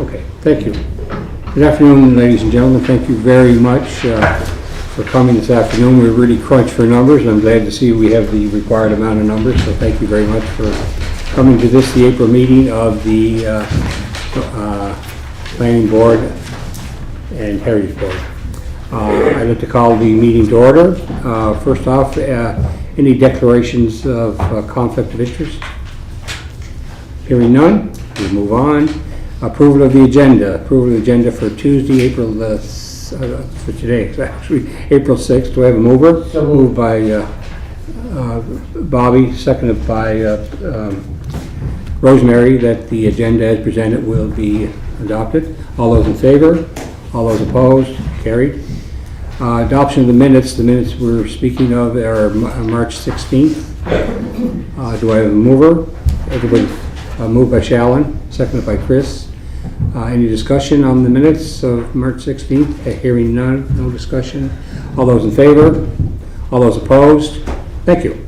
Okay, thank you. Good afternoon, ladies and gentlemen. Thank you very much for coming this afternoon. We're really crunched for numbers. I'm glad to see we have the required amount of numbers, so thank you very much for coming to this, the April meeting of the Planning Board and Heritage Board. I'd like to call the meeting to order. First off, any declarations of conflict of interest? Hearing none, we move on. Approval of the agenda. Approval of the agenda for Tuesday, April for today, it's actually April 6th. Do I have a mover? So moved by Bobby, seconded by Rosemary, that the agenda as presented will be adopted. All those in favor? All those opposed? Carried. Adoption of the minutes. The minutes we're speaking of are March 16th. Do I have a mover? Everybody, moved by Shallon, seconded by Chris. Any discussion on the minutes of March 16th? Hearing none, no discussion. All those in favor? All those opposed? Thank you.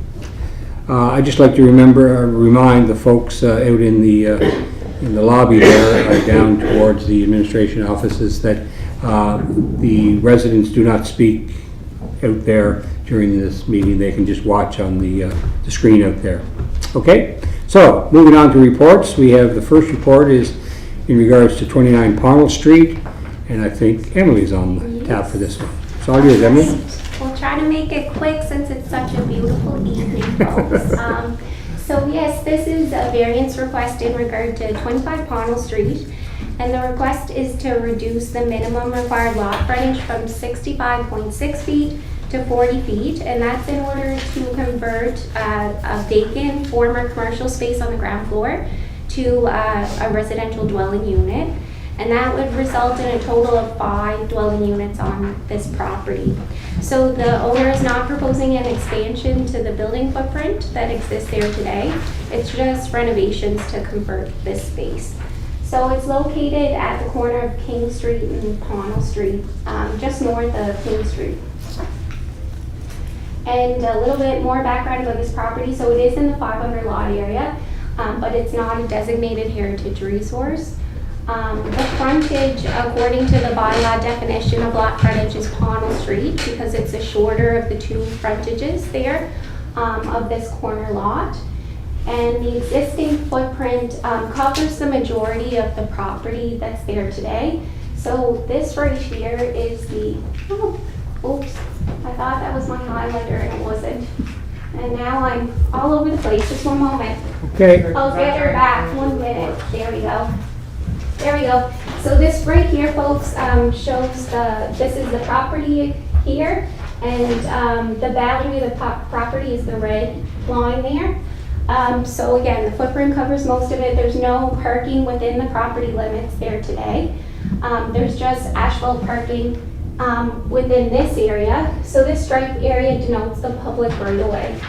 I'd just like to remind the folks out in the lobby there, down towards the administration offices, that the residents do not speak out there during this meeting. They can just watch on the screen out there. Okay, so moving on to reports. We have the first report is in regards to 29 Parnell Street, and I think Emily's on the tap for this one. It's all yours, Emily. We'll try to make it quick since it's such a beautiful evening, folks. So yes, this is a variance request in regard to 25 Parnell Street, and the request is to reduce the minimum required lot frontage from 65.6 feet to 40 feet, and that's in order to convert a vacant former commercial space on the ground floor to a residential dwelling unit, and that would result in a total of 5 dwelling units on this property. So the owner is not proposing an expansion to the building footprint that exists there today. It's just renovations to convert this space. So it's located at the corner of King Street and Parnell Street, just north of King Street. And a little bit more background about this property. So it is in the 500 lot area, but it's not a designated heritage resource. The frontage, according to the bylaw definition of lot frontage, is Parnell Street because it's the shorter of the two frontages there of this corner lot. And the existing footprint covers the majority of the property that's there today. So this right here is the, oops, I thought that was my highlighter and it wasn't. And now I'm all over the place. Just one moment. Okay. I'll get her back. 1 minute. There we go. There we go. So this right here, folks, shows this is the property here, and the boundary of the property is the red line there. So again, the footprint covers most of it. There's no parking within the property limits there today. There's just asphalt parking within this area. So this striped area denotes the public right of way.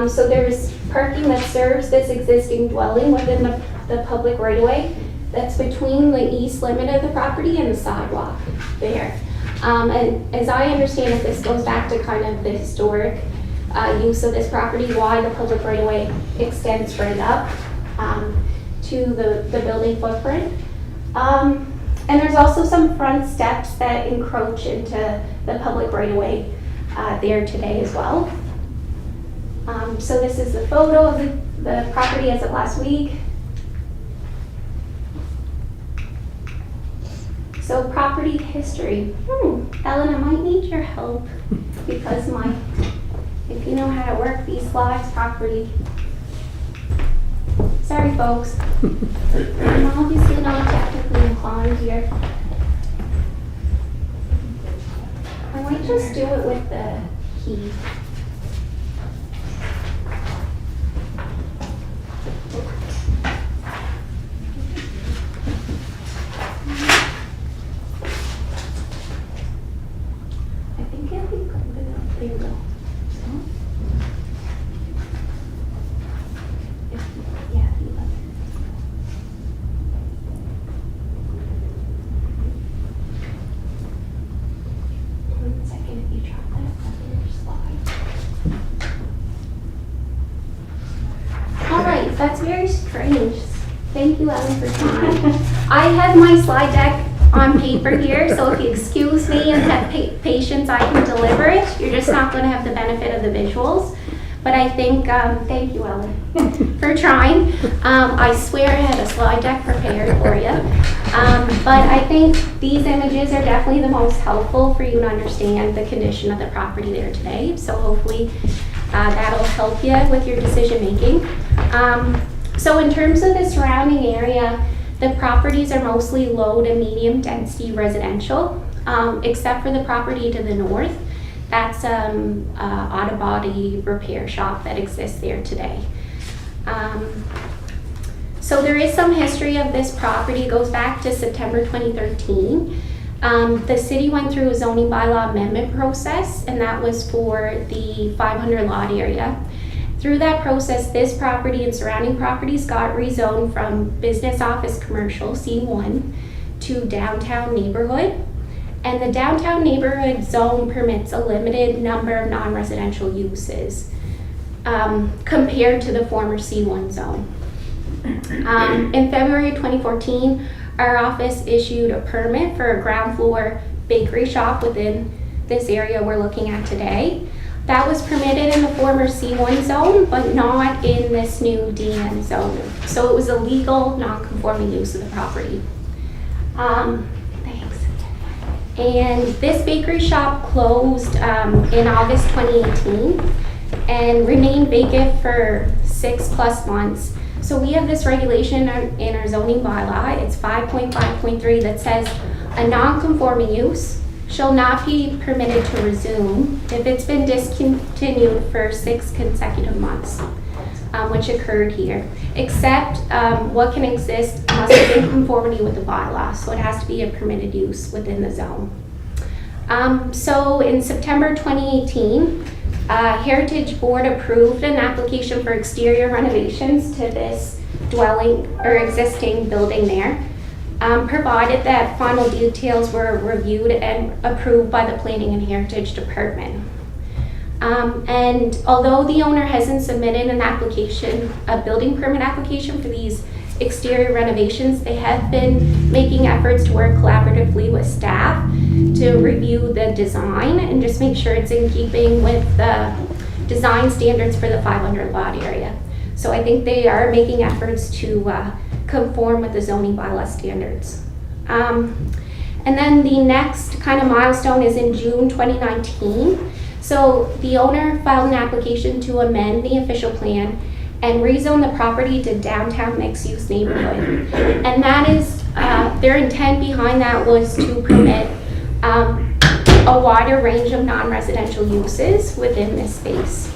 So there's parking that serves this existing dwelling within the public right of way. That's between the east limit of the property and the sidewalk there. And as I understand it, this goes back to kind of the historic use of this property, why the public right of way extends right up to the building footprint. And there's also some front steps that encroach into the public right of way there today as well. So this is the photo of the property as of last week. So property history. Ellen, I might need your help because if you know how to work these slides properly. Sorry, folks. I'm obviously not technically inclined here. I might just do it with the key. There you go. Yeah, All right, that's very strange. Thank you, Ellen, for trying. I have my slide deck on paper here, so if you excuse me and have patience, I can deliver it. You're just not going to have the benefit of the visuals. But I think, thank you, Ellen, for trying. I swear I had a slide deck prepared for you. But I think these images are definitely the most helpful for you to understand the condition of the property there today. So hopefully that'll help you with your decision making. So in terms of the surrounding area, the properties are mostly low to medium density residential, except for the property to the north. That's auto body repair shop that exists there today. So there is some history of this property. It goes back to September 2013. The city went through a zoning bylaw amendment process, and that was for the 500 lot area. Through that process, this property and surrounding properties got rezoned from business office commercial C1 to downtown neighborhood. And the downtown neighborhood zone permits a limited number of non-residential uses compared to the former C1 zone. In February 2014, our office issued a permit for a ground floor bakery shop within this area we're looking at today. That was permitted in the former C1 zone, but not in this new DN zone. So it was a legal, non-conforming use of the property. And this bakery shop closed in August 2018 and remained vacant for 6+ months. So we have this regulation in our zoning bylaw, it's 5.5.3, that says a non-conforming use shall not be permitted to resume if it's been discontinued for 6 consecutive months, which occurred here, except what can exist must be in conformity with the bylaw, so it has to be a permitted use within the zone. So in September 2018, Heritage Board approved an application for exterior renovations to this dwelling or existing building there, provided that final details were reviewed and approved by the Planning and Heritage Department. And although the owner hasn't submitted an application, a building permit application for these exterior renovations, they have been making efforts to work collaboratively with staff to review the design and just make sure it's in keeping with the design standards for the 500 lot area. So I think they are making efforts to conform with the zoning bylaw standards. And then the next kind of milestone is in June 2019. So the owner filed an application to amend the official plan and rezone the property to downtown mixed-use neighborhood. And that is, their intent behind that was to permit a wider range of non-residential uses within this space.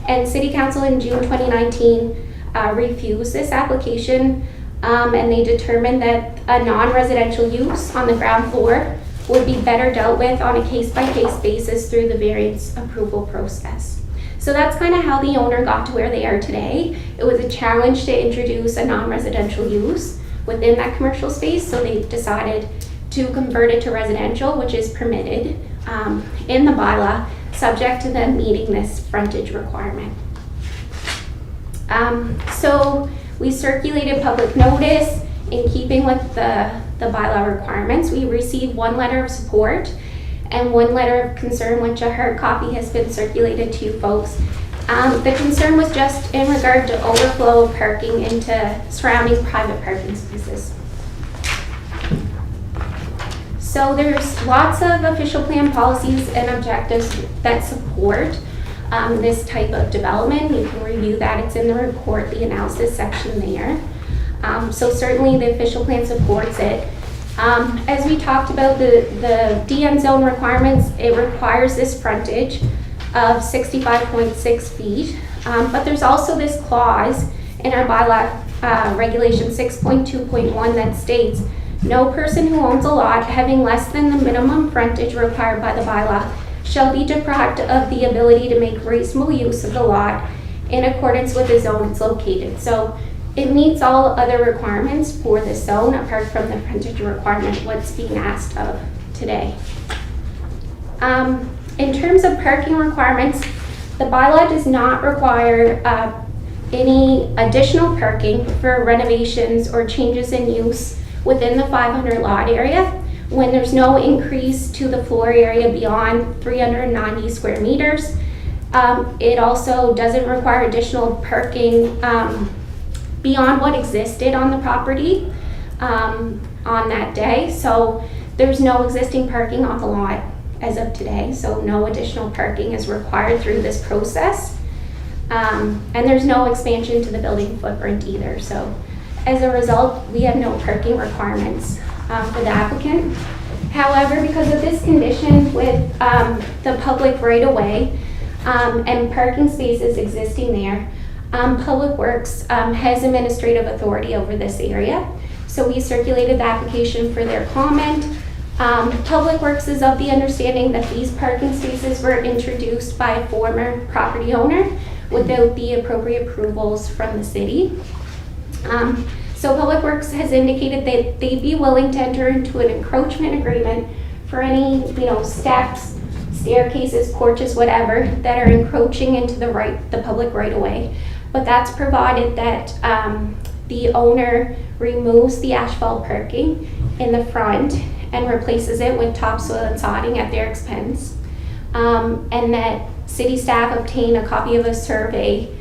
And City Council in June 2019 refused this application, and they determined that a non-residential use on the ground floor would be better dealt with on a case-by-case basis through the variance approval process. So that's kind of how the owner got to where they are today. It was a challenge to introduce a non-residential use within that commercial space, so they decided to convert it to residential, which is permitted in the bylaw, subject to them meeting this frontage requirement. So we circulated public notice in keeping with the bylaw requirements. We received 1 letter of support and 1 letter of concern, which a hard copy has been circulated to you folks. The concern was just in regard to overflow of parking into surrounding private parking spaces. So there's lots of official plan policies and objectives that support this type of development. You can review that, it's in the report, the analysis section there. So certainly the official plan supports it. As we talked about the DN zone requirements, it requires this frontage of 65.6 feet. But there's also this clause in our bylaw regulation 6.2.1 that states, no person who owns a lot having less than the minimum frontage required by the bylaw shall be deprived of the ability to make reasonable use of the lot in accordance with the zone it's located. So it meets all other requirements for the zone apart from the frontage requirement, what's being asked of today. In terms of parking requirements, the bylaw does not require any additional parking for renovations or changes in use within the 500 lot area when there's no increase to the floor area beyond 390 square meters. It also doesn't require additional parking beyond what existed on the property on that day. So there's no existing parking on the lot as of today, so no additional parking is required through this process. And there's no expansion to the building footprint either. So as a result, we have no parking requirements for the applicant. However, because of this condition with the public right-of-way and parking spaces existing there, Public Works has administrative authority over this area. So we circulated the application for their comment. Public Works is of the understanding that these parking spaces were introduced by a former property owner without the appropriate approvals from the city. So Public Works has indicated that they'd be willing to enter into an encroachment agreement for any, steps, staircases, porches, whatever, that are encroaching into the public right-of-way. But that's provided that the owner removes the asphalt parking in the front and replaces it with topsoil and sodding at their expense. And that city staff obtain a copy of a survey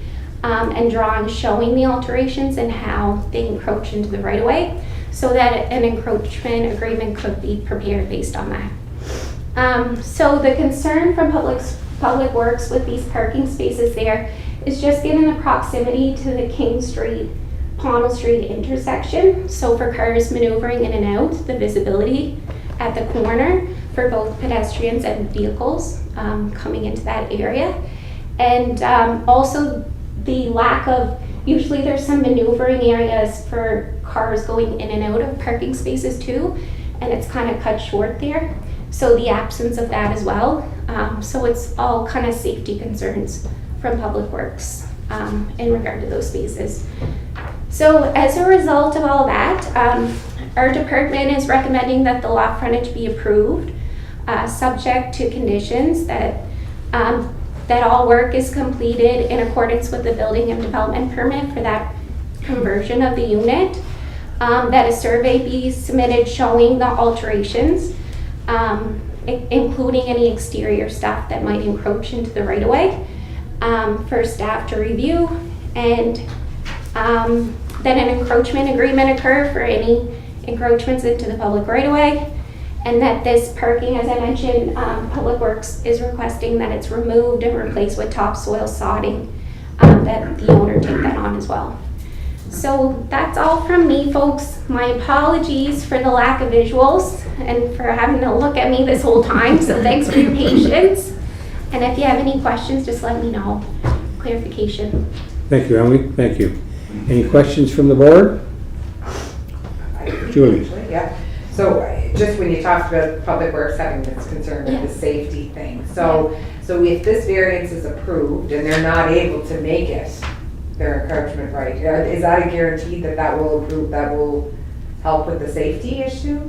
and drawings showing the alterations and how they encroach into the right-of-way, so that an encroachment agreement could be prepared based on that. So the concern from Public Works with these parking spaces there is just given the proximity to the King Street, Pownell Street intersection. So for cars maneuvering in and out, the visibility at the corner for both pedestrians and vehicles coming into that area. And also the lack of, usually there's some maneuvering areas for cars going in and out of parking spaces too, and it's kind of cut short there. So the absence of that as well. So it's all kind of safety concerns from Public Works in regard to those spaces. So as a result of all that, our department is recommending that the lot frontage be approved, subject to conditions that all work is completed in accordance with the building and development permit for that conversion of the unit, that a survey be submitted showing the alterations, including any exterior stuff that might encroach into the right-of-way, for staff to review, and then an encroachment agreement occur for any encroachments into the public right-of-way, and that this parking, as I mentioned, Public Works is requesting that it's removed and replaced with topsoil sodding, that the owner take that on as well. So that's all from me, folks. My apologies for the lack of visuals and for having to look at me this whole time, so thanks for your patience. And if you have any questions, just let me know. Clarification. Thank you, Emily. Thank you. Any questions from the board? Julie. Yeah. So just when you talked about Public Works having this concern with the safety thing. So if this variance is approved and they're not able to make it their encroachment right, is that a guarantee that will help with the safety issue?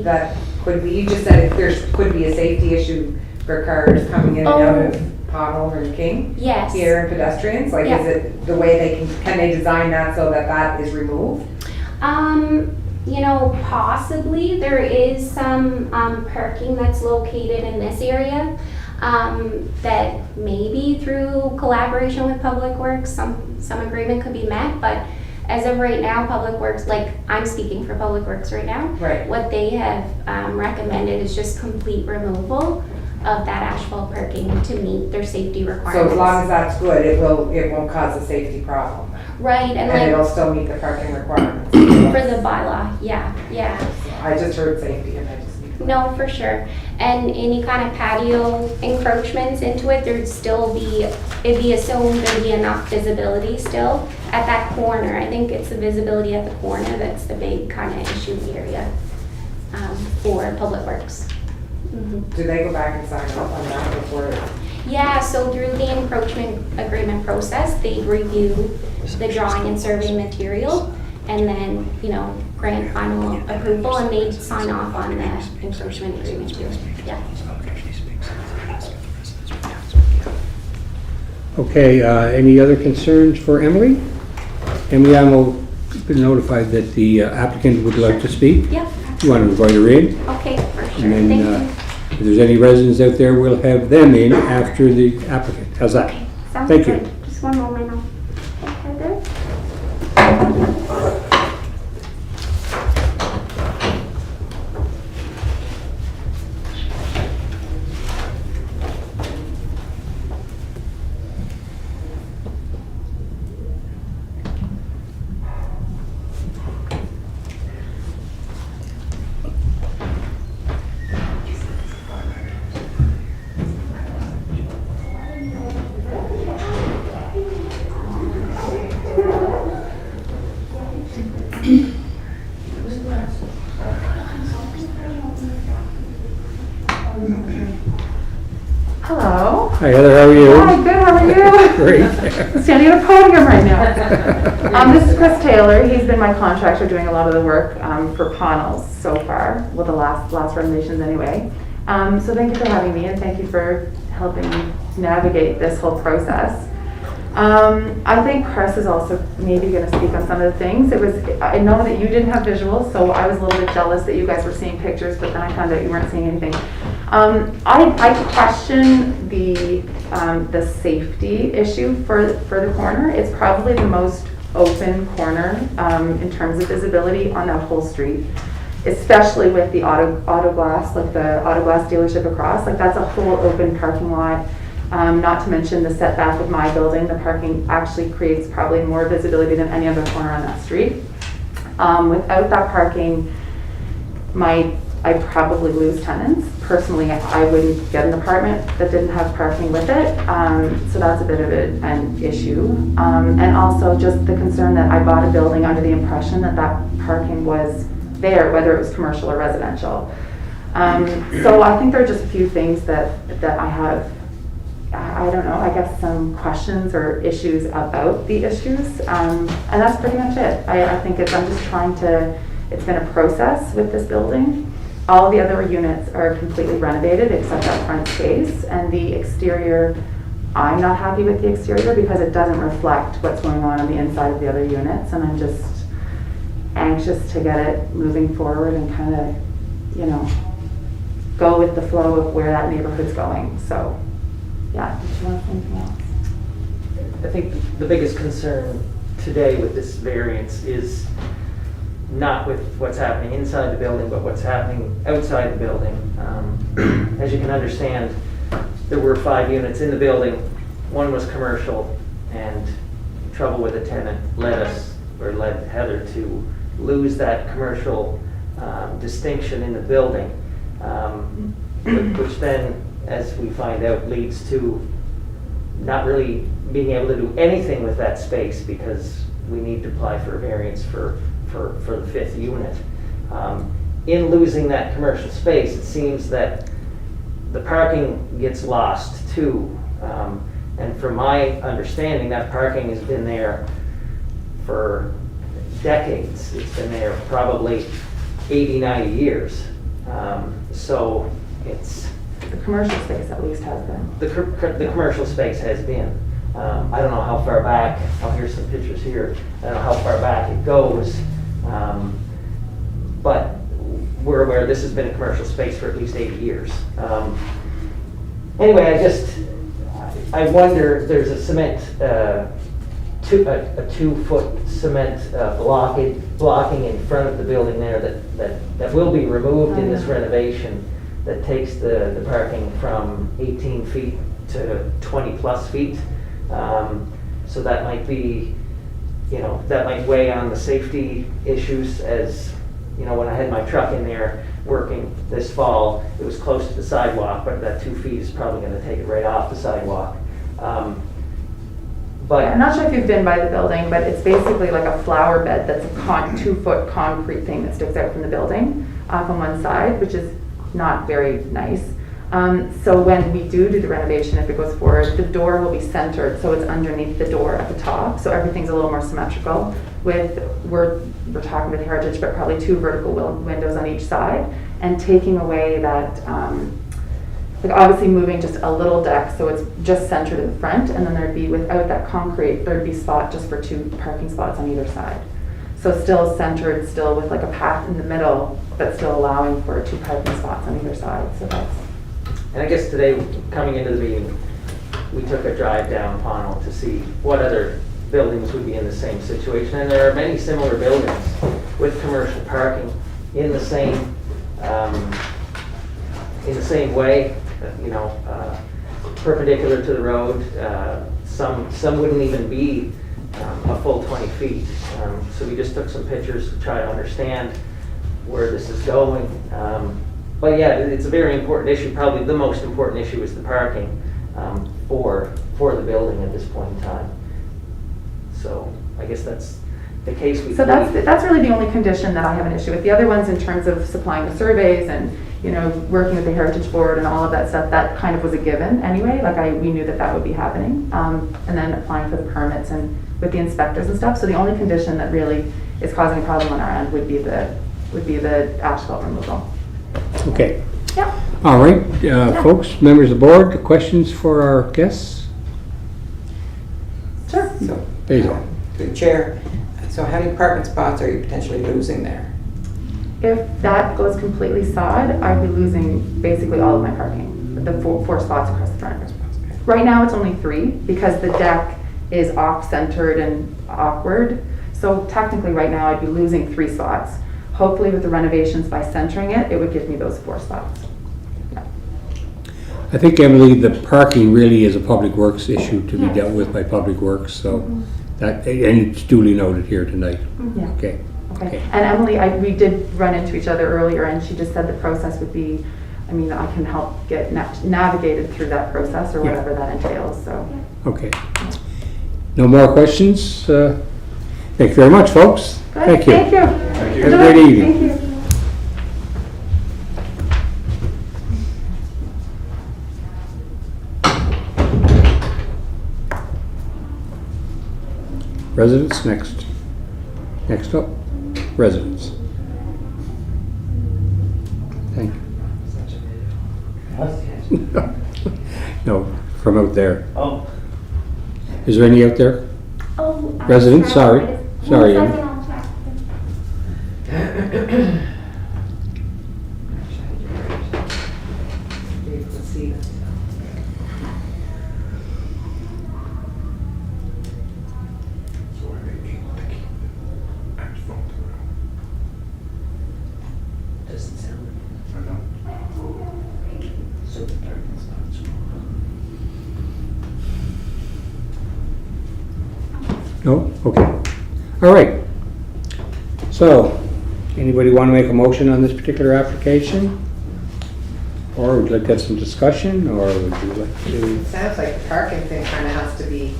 That could be, you just said there could be a safety issue for cars coming in and out of Pownell or King? Yes. Here and pedestrians? Like, is it the way can they design that so that is removed? Possibly there is some parking that's located in this area that maybe through collaboration with Public Works, some agreement could be met, but as of right now, Public Works, like I'm speaking for Public Works right now, right. What they have recommended is just complete removal of that asphalt parking to meet their safety requirements. So as long as that's good, it won't cause a safety problem. Right, and it'll still meet the parking requirements. For the bylaw, yeah. I just heard safety and I just need to. No, for sure. And any kind of patio encroachments into it, it'd be assumed there'd be enough visibility still at that corner. I think it's the visibility at the corner that's the big kind of issue area for Public Works. Mm-hmm. Do they go back and sign off on that before? Yeah, so through the encroachment agreement process, they review the drawing and survey material and then, grant final approval, and they sign off on the encroachment agreement. Yeah. Okay, any other concerns for Emily? Emily, I'm been notified that the applicant would like to speak. Yep. You want to invite her in? Okay, for sure. And then, Thank you. if there's any residents out there, we'll have them in after the applicant. How's that? Okay, sounds Thank you. good. Just one moment. I'll take care of this. Hello. Hi Heather, how are you? Hi, good, how are you? Great. I'm standing at a podium right now. This is Chris Taylor. He's been my contractor doing a lot of the work for Connell's so far, well, the last renovations anyway. So thank you for having me and thank you for helping me navigate this whole process. I think Chris is also maybe going to speak on some of the things. I know that you didn't have visuals, so I was a little bit jealous that you guys were seeing pictures, but then I found out you weren't seeing anything. I question the safety issue for the corner. It's probably the most open corner in terms of visibility on that whole street, especially with the auto glass, like the auto glass dealership across. Like that's a whole open parking lot. Not to mention the setback of my building, the parking actually creates probably more visibility than any other corner on that street. Without that parking, I'd probably lose tenants. Personally, I wouldn't get an apartment that didn't have parking with it. So that's a bit of an issue. And also just the concern that I bought a building under the impression that parking was there, whether it was commercial or residential. So I think there are just a few things that I have, I don't know, I guess some questions or issues about the issues. And that's pretty much it. I think I'm just trying to, it's been a process with this building. All the other units are completely renovated except that front space, and the exterior, I'm not happy with the exterior because it doesn't reflect what's going on the inside of the other units, and I'm just anxious to get it moving forward and kind of, go with the flow of where that neighborhood's going. So, yeah, did you want anything else? I think the biggest concern today with this variance is not with what's happening inside the building, but what's happening outside the building. As you can understand, there were 5 units in the building. One was commercial, and trouble with a tenant led Heather to lose that commercial distinction in the building, which then, as we find out, leads to not really being able to do anything with that space because we need to apply for a variance for the 5th unit. In losing that commercial space, it seems that the parking gets lost too. And from my understanding, that parking has been there for decades. It's been there probably 80, 90 years. So it's... The commercial space at least has been. The commercial space has been. I don't know how far back, here's some pictures here. I don't know how far back it goes. But we're aware this has been a commercial space for at least 80 years. Anyway, I wonder, there's a cement, a 2-foot cement blocking in front of the building there that will be removed in this renovation that takes the parking from 18 feet to 20 plus feet. So that might be, that might weigh on the safety issues. As when I had my truck in there working this fall, it was close to the sidewalk, but that 2 feet is probably going to take it right off the sidewalk. But I'm not sure if you've been by the building, but it's basically like a flower bed that's a 2-foot concrete thing that sticks out from the building off on one side, which is not very nice. So when we do the renovation, if it goes forward, the door will be centered, so it's underneath the door at the top, so everything's a little more symmetrical. We're talking with Heritage, but probably 2 vertical windows on each side, and taking away that like obviously moving just a little deck, so it's just centered in the front, and then there'd be, without that concrete, there'd be spot just for 2 parking spots on either side. So still centered, still with like a path in the middle, but still allowing for 2 parking spots on either side, so that's. And I guess today, coming into the meeting, we took a drive down Pownell to see what other buildings would be in the same situation. And there are many similar buildings with commercial parking in the same way, perpendicular to the road. Some wouldn't even be a full 20 feet. So we just took some pictures to try to understand where this is going. But yeah, it's a very important issue. Probably the most important issue is the parking for the building at this point in time. So I guess that's the case. So that's really the only condition that I have an issue with. The other ones in terms of supplying the surveys and, working with the Heritage Board and all of that stuff, that kind of was a given anyway. Like we knew that would be happening. And then applying for the permits and with the inspectors and stuff. So the only condition that really is causing a problem on our end would be the asphalt removal. Okay. Yeah. All right, folks, members of the board, questions for our guests? Sure. So, Basil. to the chair, so how many parking spots are you potentially losing there? If that goes completely sod, I'd be losing basically all of my parking, the 4 spots across the front. Right now, it's only 3 because the deck is off-centered and awkward. So technically, right now, I'd be losing 3 spots. Hopefully, with the renovations, by centering it, it would give me those 4 spots. Yeah. I think, Emily, the parking really is a public works issue to be dealt with by public works, so that, and it's duly noted here tonight. Yeah. Okay. Okay. And Emily, we did run into each other earlier, and she just said the process would be, I can help get navigated through that process or Yeah. whatever that entails, so. Okay. No more questions? Thank you very much, folks. Good. Thank you. Thank you. Have a great evening. Thank you. Residents next. Next up, residents. Thank you. No, from out there. Oh, Is there any out there? Oh. Residents, sorry. Sorry, One Em. second, I'll check. Let's see. doesn't sound. No? Okay. All right. So, anybody want to make a motion on this particular application? Or would you like to have some discussion, or would you like to? It sounds like the parking thing kind of has to be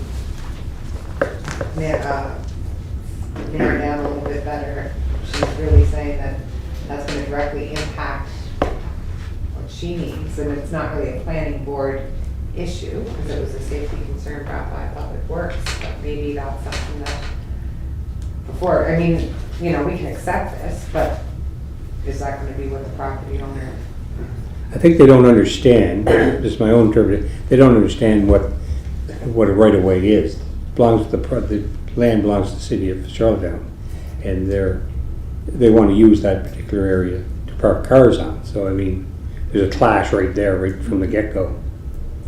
narrowed down a little bit better. She's really saying that that's going to directly impact what she needs, and it's not really a planning board issue, because it was a safety concern brought by Public Works, but maybe that's something that before, we can accept this, but is that going to be what the property owner? I think they don't understand, this is my own interpretation, they don't understand what a right-of-way is. The land belongs to the city of Charlottetown, and they want to use that particular area to park cars on. So, there's a clash right there, right from the get-go.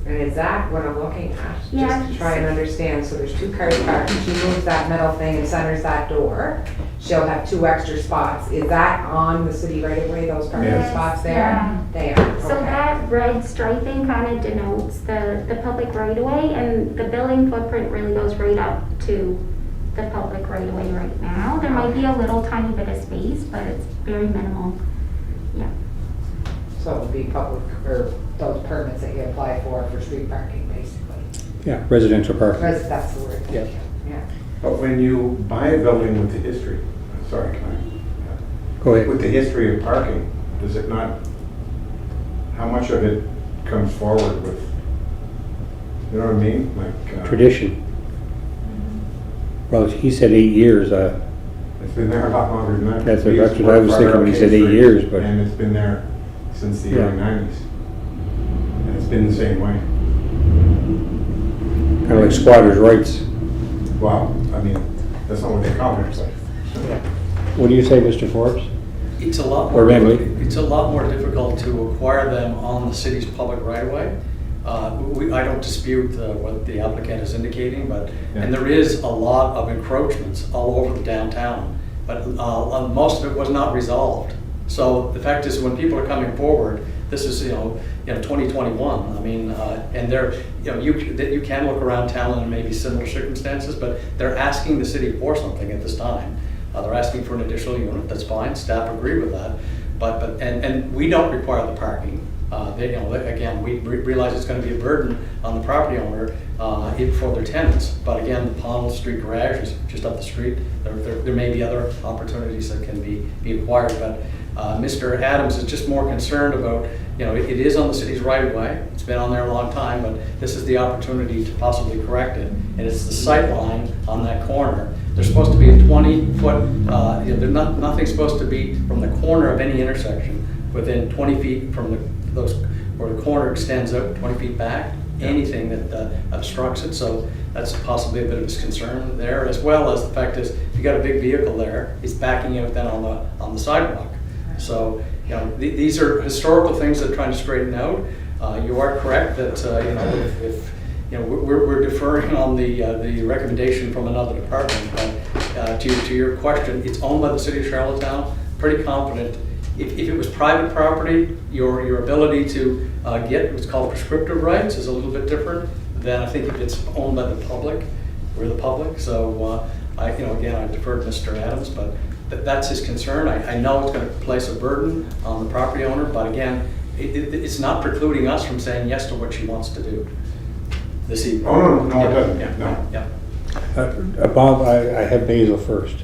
And is that what I'm looking at? Yeah. Just to try and understand, so there's 2 cars parked, she moves that metal thing and centers that door, she'll have 2 extra spots. Is that on the city right away, those parking Yes. spots there? Yeah. They are, So okay. that red striping kind of denotes the public right of way, and the building footprint really goes right up to the public right of way right now. There might be a little tiny bit of space, but it's very minimal. Yeah. So it would be public, or those permits that you apply for street parking, basically. Yeah, residential parking. That's the word, Yeah. thank you, yeah. But when you buy a building with the history, sorry, can Go I? ahead. With the history of parking, does it not, how much of it comes forward with, you know what I mean? Like, Tradition. Well, he said 8 years. it's been there a lot longer than that. That's We used to what I work was for thinking when he said 8 Arcade years, Street, but- And it's been there since the Yeah. early 90s. been the same way. Kind of like squatters' rights. Well, I mean, that's not what they call it, so. What do you say, Mr. Forbes? It's a lot Or more, Emily? it's a lot more difficult to acquire them on the city's public right of way. I don't dispute what the applicant is indicating, but, and there is a lot of encroachments all over the downtown, but most of it was not resolved. So the fact is, when people are coming forward, this is, 2021, I mean, and they're, you can look around town and maybe similar circumstances, but they're asking the city for something at this time. They're asking for an additional unit, that's fine, staff agree with that, and we don't require the parking. Again, we realize it's going to be a burden on the property owner for their tenants, but again, the Pond Street garage is just up the street. There may be other opportunities that can be acquired, but Mr. Adams is just more concerned about, it is on the city's right of way. It's been on there a long time, but this is the opportunity to possibly correct it. And it's the sight line on that corner. There's supposed to be a 20-foot, there's nothing's supposed to be from the corner of any intersection within 20 feet from where the corner extends out 20 feet back, anything that obstructs it. So that's possibly a bit of his concern there, as well as the fact is, if you got a big vehicle there, it's backing out then on the sidewalk. So, these are historical things that are trying to straighten out. You are correct that, if we're deferring on the recommendation from another department, but to your question, it's owned by the city of Charlottetown. Pretty confident. If it was private property, your ability to get what's called prescriptive rights is a little bit different than I think if it's owned by the public. We're the public, so again, I defer to Mr. Adams, but that's his concern. I know it's going to place a burden on the property owner, but again, it's not precluding us from saying yes to what she wants to do this evening. Oh, no, it doesn't, Yeah, no. yeah. Bob, I have Basil first.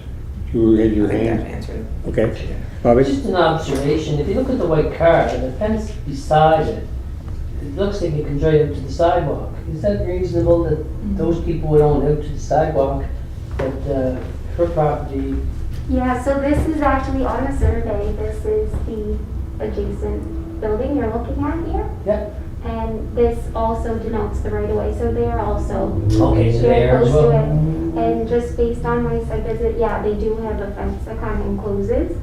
You had your I think I've hand? answered. Okay. Bobby? Just an observation, if you look at the white car and the fence beside it, it looks like it can drive up to the sidewalk. Is that reasonable that those people would own out to the sidewalk, that her property? Yeah, so this is actually on the survey, this is the adjacent building you're looking at here. Yep. And this also denotes the right of way, so they're also Okay, so very there as close to well. it. And just based on my site visit, yeah, they do have a fence that kind of encloses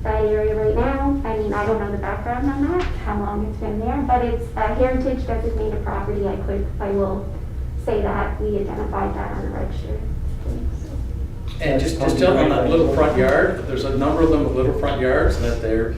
that area right now. I mean, I don't know the background on that, how long it's been there, but it's a heritage designated property. I will say that we identified that on the register. And just on that little front yard, there's a number of them with little front yards that they're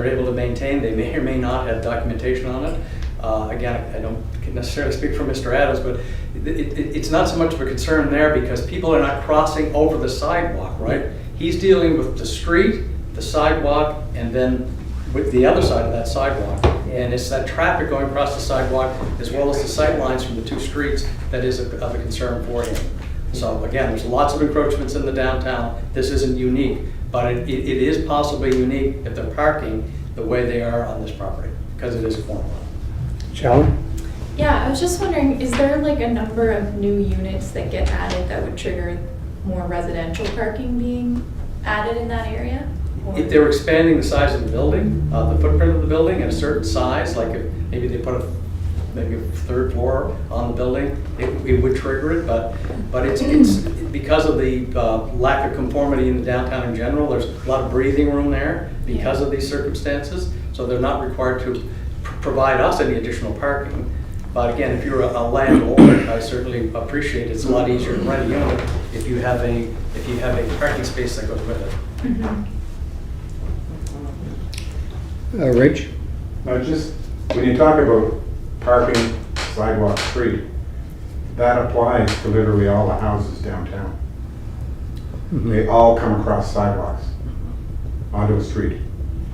able to maintain. They may or may not have documentation on it. Again, I don't necessarily speak for Mr. Adams, but it's not so much of a concern there because people are not crossing over the sidewalk, right? He's dealing with the street, the sidewalk, and then with the other side of that sidewalk. And it's that traffic going across the sidewalk as well as the sight lines from the two streets that is of a concern for him. So again, there's lots of encroachments in the downtown. This isn't unique, but it is possibly unique if they're parking the way they are on this property because it is a corner lot. Shallon? Yeah, I was just wondering, is there like a number of new units that get added that would trigger more residential parking being added in that area? Or- If they were expanding the size of the building, the footprint of the building at a certain size, like if maybe they put maybe a third floor on the building, it would trigger it, but it's because of the lack of conformity in the downtown in general, there's a lot of breathing room there because of these circumstances, so they're not required to provide us any additional parking. But again, if you're a landlord, I certainly appreciate it's a lot easier to rent a unit if you have a parking space that goes with it. Rich? Just, when you talk about parking, sidewalk, street, that applies to literally all the houses downtown. They all come across sidewalks onto a street.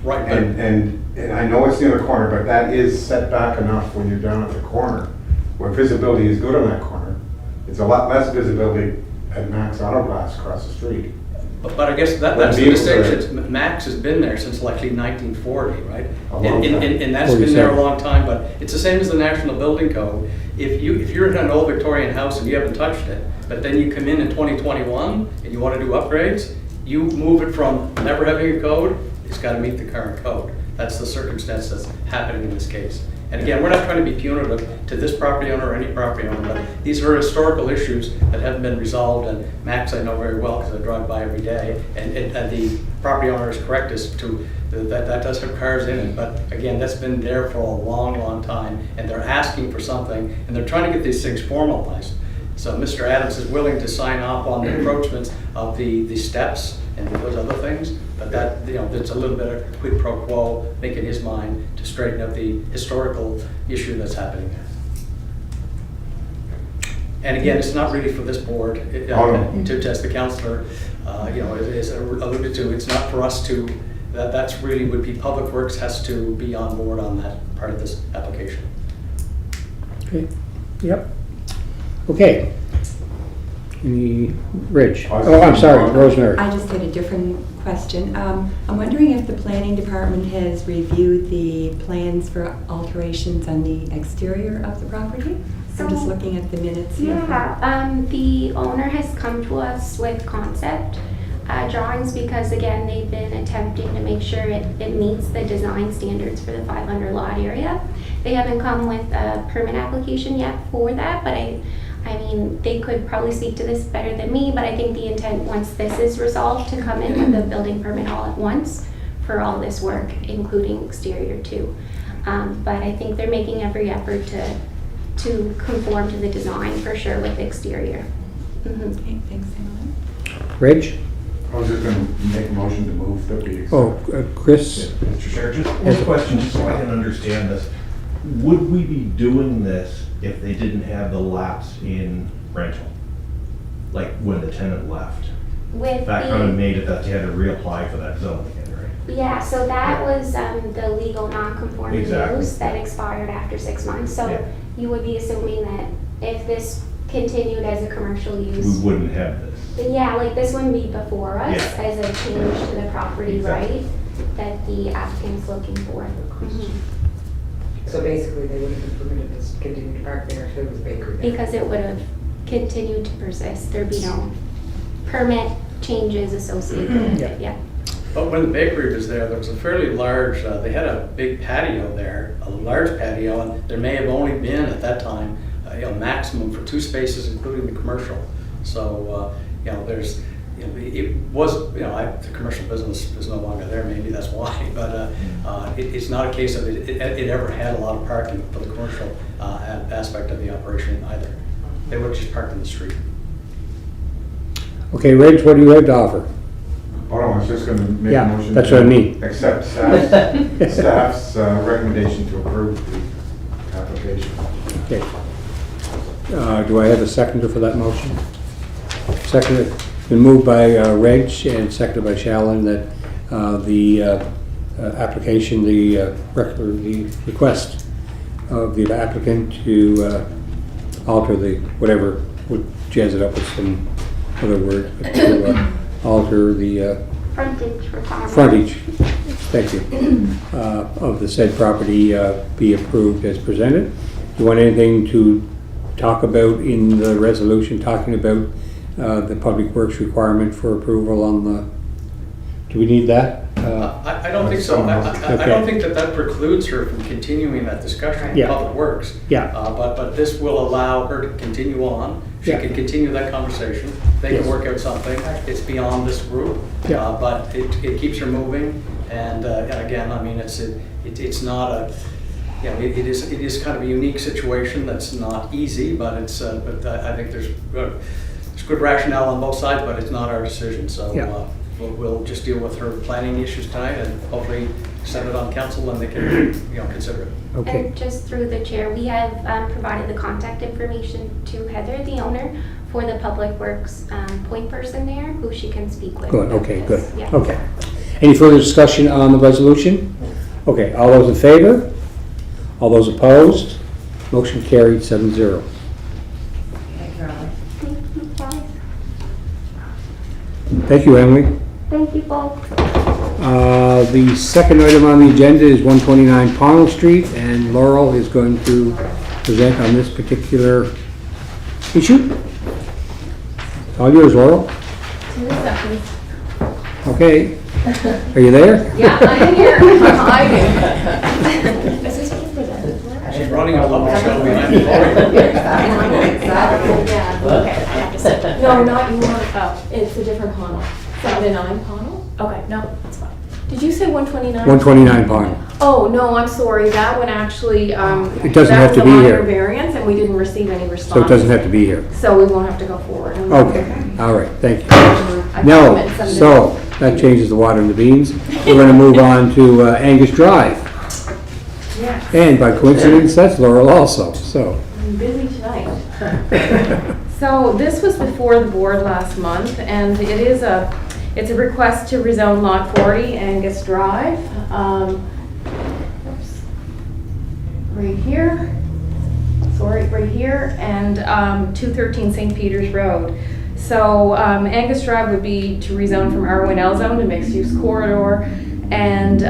Right, but And I know it's near the corner, but that is set back enough when you're down at the corner, where visibility is good on that corner. It's a lot less visibility at Max Auto Glass across the street. But I guess that's the distinction. Max has been there since likely 1940, right? A long time. And that's been there a long time, but it's the same as the National Building Code. If you're in an old Victorian house and you haven't touched it, but then you come in 2021 and you want to do upgrades, you move it from never having a code, it's got to meet the current code. That's the circumstance that's happening in this case. And again, we're not trying to be punitive to this property owner or any property owner, but these are historical issues that haven't been resolved, and Max I know very well because I drive by every day, and the property owner is correct as to that does have cars in it, but again, that's been there for a long, long time, and they're asking for something, and they're trying to get these things formalized. So Mr. Adams is willing to sign off on the encroachments of the steps and those other things, but that, there's a little bit of quid pro quo, I think, in his mind to straighten up the historical issue that's happening there. And again, it's not really for this board, to test the councillor, as alluded to, it's not for us to, that's really would be Public Works has to be on board on that part of this application. Okay, yep. Okay. Rich? Oh, I'm sorry, Rosemary. I just had a different question. I'm wondering if the planning department has reviewed the plans for alterations on the exterior of the property? I'm just looking at the minutes here. Yeah, the owner has come to us with concept drawings because, again, they've been attempting to make sure it meets the design standards for the 500 lot area. They haven't come with a permit application yet for that, but I mean, they could probably speak to this better than me, but I think the intent, once this is resolved, to come in with a building permit all at once for all this work, including exterior too. But I think they're making every effort to conform to the design for sure with the exterior. Mm-hmm. Okay, thanks, Emily. Rich? I was just gonna make a motion to move that we accept. Oh, Chris? Mr. Chair, just one question, just so I can understand this. Would we be doing this if they didn't have the lapse in rental? Like when the tenant left? With That kind of made it that they had to reapply for that zone again, right? Yeah, so that was the legal non-conforming Exactly. use that expired after 6 months. So Yeah. you would be assuming that if this continued as a commercial We use, wouldn't have this. yeah, like this wouldn't be before us Yeah. as a change to the property, Exactly. right? That the applicant's looking for. Mhm. So basically, they would have been permitted to continue to park there if there was a bakery there. Because it would have continued to persist. There'd be no permit changes associated with it, yeah. But when the bakery was there was a fairly large, they had a big patio there, a large patio, and there may have only been at that time, maximum for 2 spaces, including the commercial. So, there's, it was, the commercial business is no longer there, maybe that's why, but it's not a case of it ever had a lot of parking for the commercial aspect of the operation either. They would have just parked in the street. Okay, Rich, what do you have to offer? Hold on, I was just gonna make a Yeah, motion. that's to what I mean. Accept staff's recommendation to approve the application. Okay. Do I have a seconder for that motion? Seconded, been moved by Reg and seconded by Shalyn that the application, the request of the applicant to alter the, whatever, would jazz it up with some other word, but to alter the Frontage requirement. frontage, thank you, of the said property be approved as presented. Do you want anything to talk about in the resolution, talking about the Public Works requirement for approval on the, do we need that? I don't think so. I don't think that precludes her from continuing that discussion with Yeah. Public Works. Yeah. But this will allow her to continue on. She Yeah. can continue that conversation. They Yes. can work out something. It's beyond this group. Yeah. But it keeps her moving. And again, I mean, it's not a, it is kind of a unique situation that's not easy, but it's, but I think there's good rationale on both sides, but it's not our decision. So Yeah. we'll just deal with her planning issues tonight and hopefully send it on council and they can, consider it. Okay, And just through the chair, we have provided the contact information to Heather, the owner, for the Public Works point person there, who she can speak with. good, about okay, good, this. Yeah. okay. Any further discussion on the resolution? Okay, all those in favor? All those opposed? Motion carried 7-0. Thank you, Ally. Thank you, guys. Thank you, Emily. Thank you both. The second item on the agenda is 129 Pownell Street, and Laurel is going to present on this particular issue. All yours, Laurel. 2 seconds. Okay. Are you there? Yeah, I am here. I'm hiding. Is this what you presented for? running a puppet show behind the podium. Yeah, okay, I have to say. No, not you want, it's a different panel. 79 panel? Okay, no, that's fine. Did you say 129? 129 Pond. Oh, no, I'm sorry, that one actually, It doesn't have to be That here. was a minor variance, and we didn't receive any response. So it doesn't have to be here. So we won't have to go forward. Okay, all right, thank you. I No, thought it meant something so that changes the water and the beans. We're going to move on to Angus Drive. Yes. And by coincidence, that's Laurel also, so. I'm busy tonight. So this was before the board last month, and it's a request to rezone Lot 40 Angus Drive. Oops. Right here, right here, and 213 St. Peters Road. So Angus Drive would be to rezone from R1L zone to mixed-use corridor, and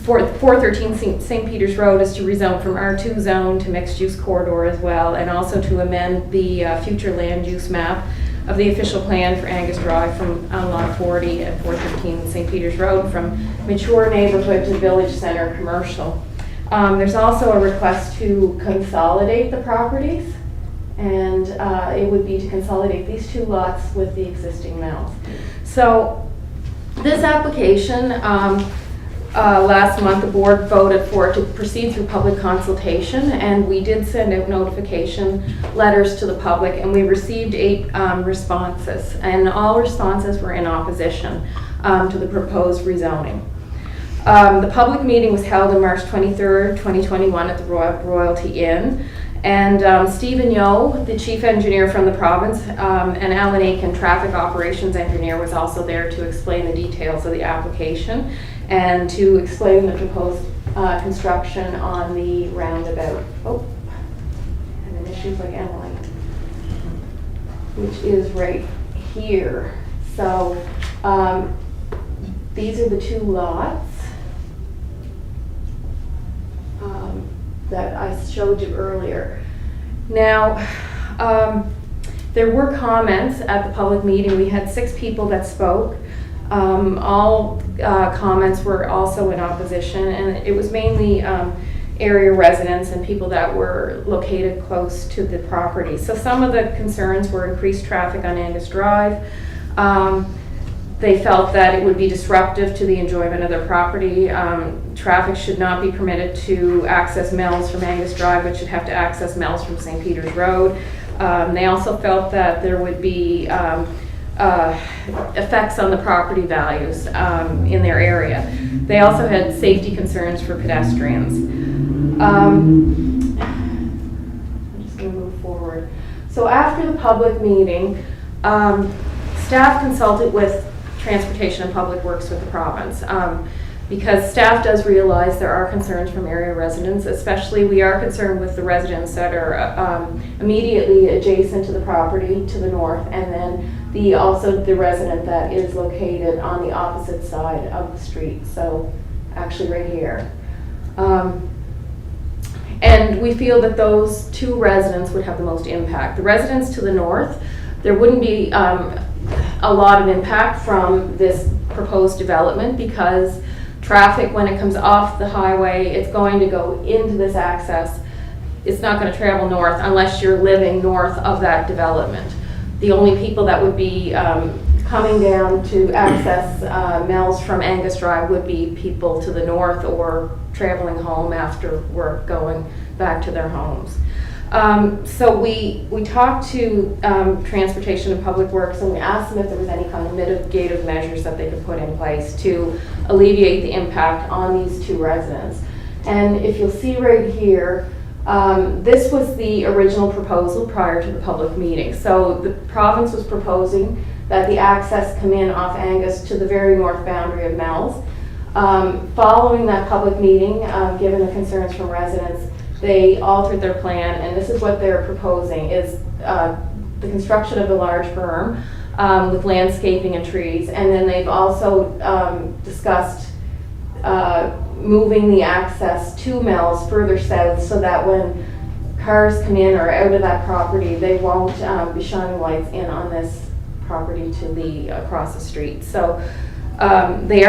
413 St. Peters Road is to rezone from R2 zone to mixed-use corridor as well, and also to amend the future land use map of the official plan for Angus Drive from Lot 40 and 413 St. Peters Road from mature neighborhood to village center commercial. There's also a request to consolidate the properties, and it would be to consolidate these two lots with the existing mills. So this application, last month, the board voted for it to proceed through public consultation, and we did send out notification letters to the public, and we received 8 responses, and all responses were in opposition to the proposed rezoning. The public meeting was held on March 23rd, 2021 at the Royalty Inn, and Stephen Yo, the chief engineer from the province, and Alan Aiken, traffic operations engineer, was also there to explain the details of the application and to explain the proposed construction on the roundabout. Oh, and an issue like Emily, which is right here. So these are the 2 lots that I showed you earlier. Now, there were comments at the public meeting. We had 6 people that spoke. All comments were also in opposition, and it was mainly area residents and people that were located close to the property. So some of the concerns were increased traffic on Angus Drive. They felt that it would be disruptive to the enjoyment of their property. Traffic should not be permitted to access Mel's from Angus Drive, but should have to access Mel's from St. Peters Road. They also felt that there would be effects on the property values in their area. They also had safety concerns for pedestrians. I'm just going to move forward. So after the public meeting, staff consulted with Transportation and Public Works with the province, because staff does realize there are concerns from area residents. Especially, we are concerned with the residents that are immediately adjacent to the property to the north, and then also the resident that is located on the opposite side of the street, so actually right here. And we feel that those 2 residents would have the most impact. The residents to the north, there wouldn't be a lot of impact from this proposed development, because traffic, when it comes off the highway, it's going to go into this access. It's not going to travel north unless you're living north of that development. The only people that would be coming down to access Mel's from Angus Drive would be people to the north or traveling home after work, going back to their homes. So we talked to Transportation and Public Works, and we asked them if there was any kind of mitigative measures that they could put in place to alleviate the impact on these 2 residents. And if you'll see right here, this was the original proposal prior to the public meeting. So the province was proposing that the access come in off Angus to the very north boundary of Mel's. Following that public meeting, given the concerns from residents, they altered their plan, and this is what they're proposing, is the construction of a large berm with landscaping and trees. And then they've also discussed moving the access to Mel's further south, so that when cars come in or out of that property, they won't be shining lights in on this property to the across the street. So they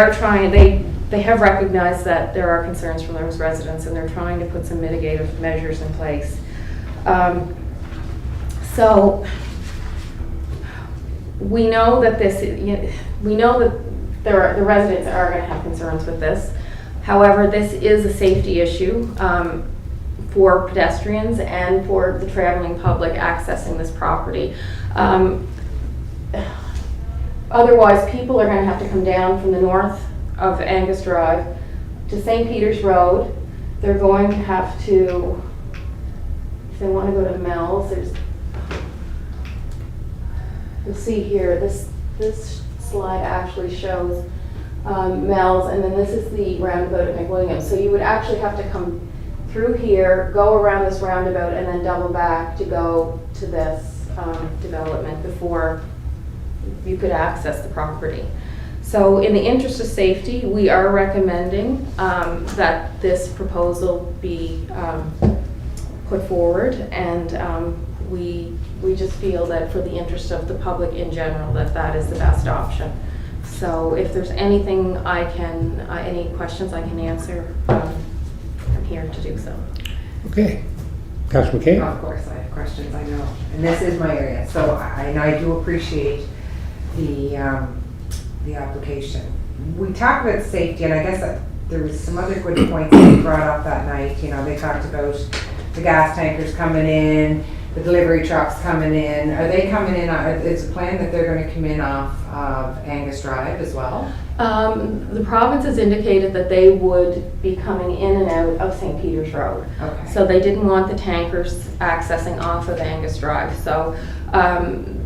they have recognized that there are concerns from those residents, and they're trying to put some mitigative measures in place. So we know that the residents are going to have concerns with this. However, this is a safety issue for pedestrians and for the traveling public accessing this property. Otherwise, people are going to have to come down from the north of Angus Drive to St. Peter's Road. They're going to have to, if they want to go to Mel's, you'll see here, this slide actually shows Mel's, and then this is the roundabout at McWilliams. So you would actually have to come through here, go around this roundabout, and then double back to go to this development before you could access the property. So in the interest of safety, we are recommending that this proposal be put forward, and we just feel that for the interest of the public in general, that is the best option. So if there's anything any questions I can answer, I'm here to do so. Okay. Councilor McKay? Of course, I have questions, I know, and this is my area, so I do appreciate the application. We talked about safety, and I guess that there was some other good points that they brought up that night. You know, they talked about the gas tankers coming in, the delivery trucks coming in. Are they coming in, it's a plan that they're going to come in off of Angus Drive as well? The province has indicated that they would be coming in and out of St. Peter's Road. Okay. So they didn't want the tankers accessing off of Angus Drive. So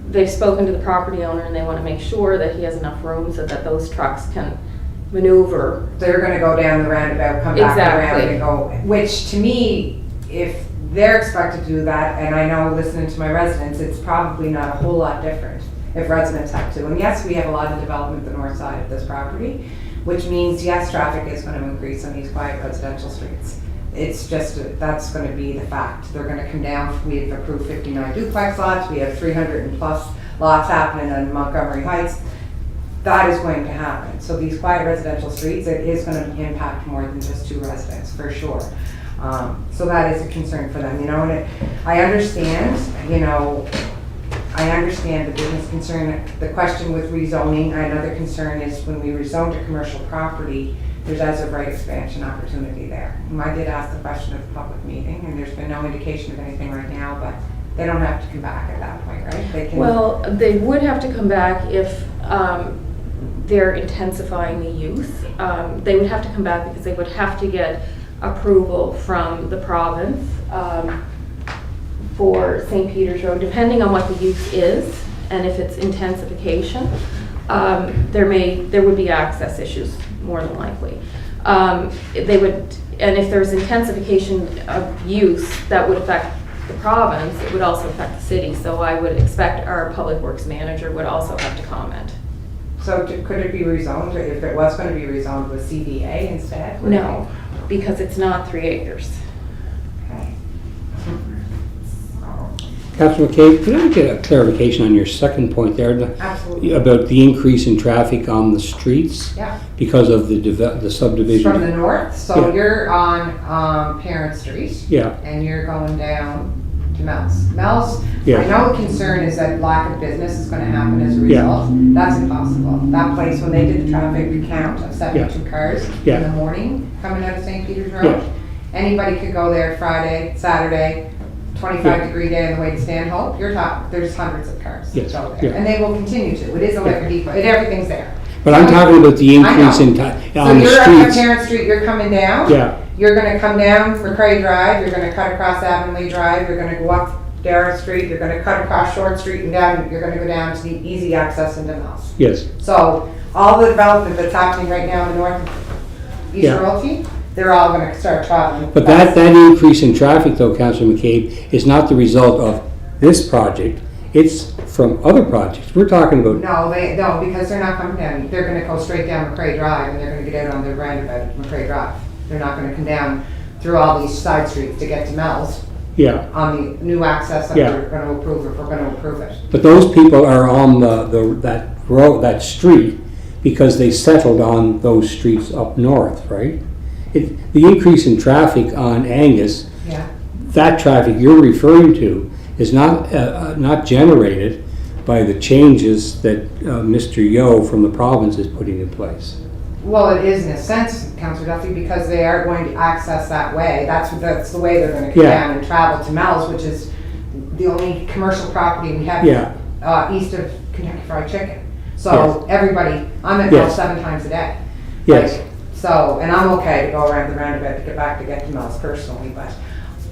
they've spoken to the property owner, and they want to make sure that he has enough room so that those trucks can maneuver. They're going to go down the roundabout, come back around and go, which to me, if they're expected to do that, and I know listening to my residents, it's probably not a whole lot different if residents have to. And yes, we have a lot of development the north side of this property, which means yes, traffic is going to increase on these quiet residential streets. It's just, that's going to be the fact. They're going to come down. We've approved 59 duplex lots. We have 300 and plus lots happening on Montgomery Heights. That is going to happen. So these quiet residential streets, it is going to impact more than just 2 residents, for sure. So that is a concern for them, you know, and I understand, you know, I understand the business concern. The question with rezoning, another concern is when we rezone to commercial property, there's as of right expansion opportunity there. And I did ask the question at the public meeting, and there's been no indication of anything right now, but they don't have to come back at that point, right? They can. Well, they would have to come back if they're intensifying the use. They would have to come back because they would have to get approval from the province for St. Peter's Road, depending on what the use is, and if it's intensification, there would be access issues more than likely. They would, and if there's intensification of use that would affect the province, it would also affect the city. So I would expect our public works manager would also have to comment. So could it be rezoned, if it was going to be rezoned with CDA instead? No, because it's not 3 acres. Okay. Councilor McCabe, could I get a clarification on your second point there? Absolutely. About the increase in traffic on the streets? Yeah. Because of the subdivision? From the north, so Yeah. you're on Parent Street. Yeah. And you're going down to Mel's. Mel's, Yeah. I know the concern is that lack of business is going to happen as a Yeah. result. That's impossible. That place, when they did the traffic count of 72 cars Yeah. in the morning coming out of St. Peter's Road, Yeah. anybody could go there Friday, Saturday, 25 Yeah. degree day on the way to Stanhope. You're talking, there's hundreds of cars that Yes. go there. Yeah. And they will continue to. It is a liquor depot. Everything's there. But I'm talking about the increase in I know. on the So you're up on streets. Parent Street, you're coming down. Yeah, You're gonna come down McCrae Drive, you're gonna cut across Avonlea Drive, you're gonna go up Darrah Street, you're gonna cut across Short Street and down, you're gonna go down to the easy access into Mills. yes. So all the development that's happening right now in the north east Yeah. royalty, they're all gonna start traveling. But that increase in traffic though, Councilor McCabe, is not the result of this project. It's from other projects. We're talking about, No, because they're not coming down, they're gonna go straight down McCrae Drive and they're gonna get out on the roundabout at McCrae Drive. They're not gonna come down through all these side streets to get to Mel's yeah. on the new access that Yeah. we're gonna approve if we're gonna approve it. But those people are on that road, that street, because they settled on those streets up north, right? The increase in traffic on Angus, Yeah. that traffic you're referring to is not generated by the changes that Mr. Yo from the province is putting in place. Well, it is in a sense, Councillor Duffy, because they are going to access that way. That's the way they're gonna come Yeah. down and travel to Mel's, which is the only commercial property we have Yeah. east of Kentucky Fried Chicken. So everybody, I'm at Mel's Yes. 7 times a day. Yes. Like, so, and I'm okay to go around the roundabout to get to Mel's personally, but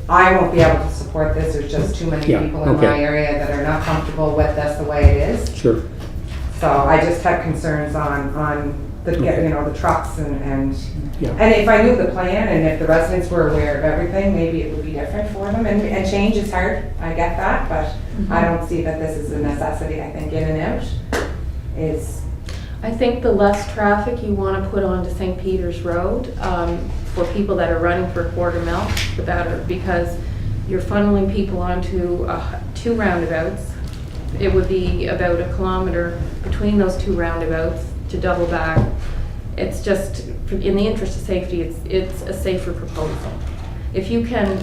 I won't be able to support this. There's just too many Yeah, people in okay. my area that are not comfortable with this the way it is. Sure. So I just had concerns on the, Okay. you know, the trucks and Yeah. if I knew the plan and if the residents were aware of everything, maybe it would be different for them. And change is hard, I get that, but I don't see that this is a necessity. I think in and out is, I think the less traffic you want to put onto St. Peter's Road, for people that are running for a quarter mile, the better, because you're funneling people onto 2 roundabouts. It would be about a kilometer between those 2 roundabouts to double back. It's just, in the interest of safety, it's a safer proposal. If you can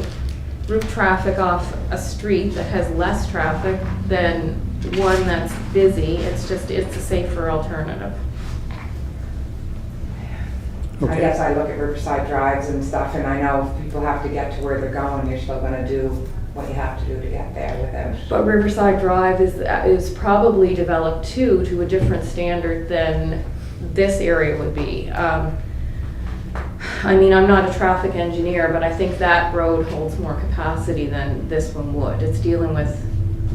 route traffic off a street that has less traffic than one that's busy, it's a safer alternative. I Okay. guess I look at Riverside Drives and stuff and I know if people have to get to where they're going, you're still gonna do what you have to do to get there without. But Riverside Drive is probably developed too to a different standard than this area would be. I mean, I'm not a traffic engineer, but I think that road holds more capacity than this one would. It's dealing with,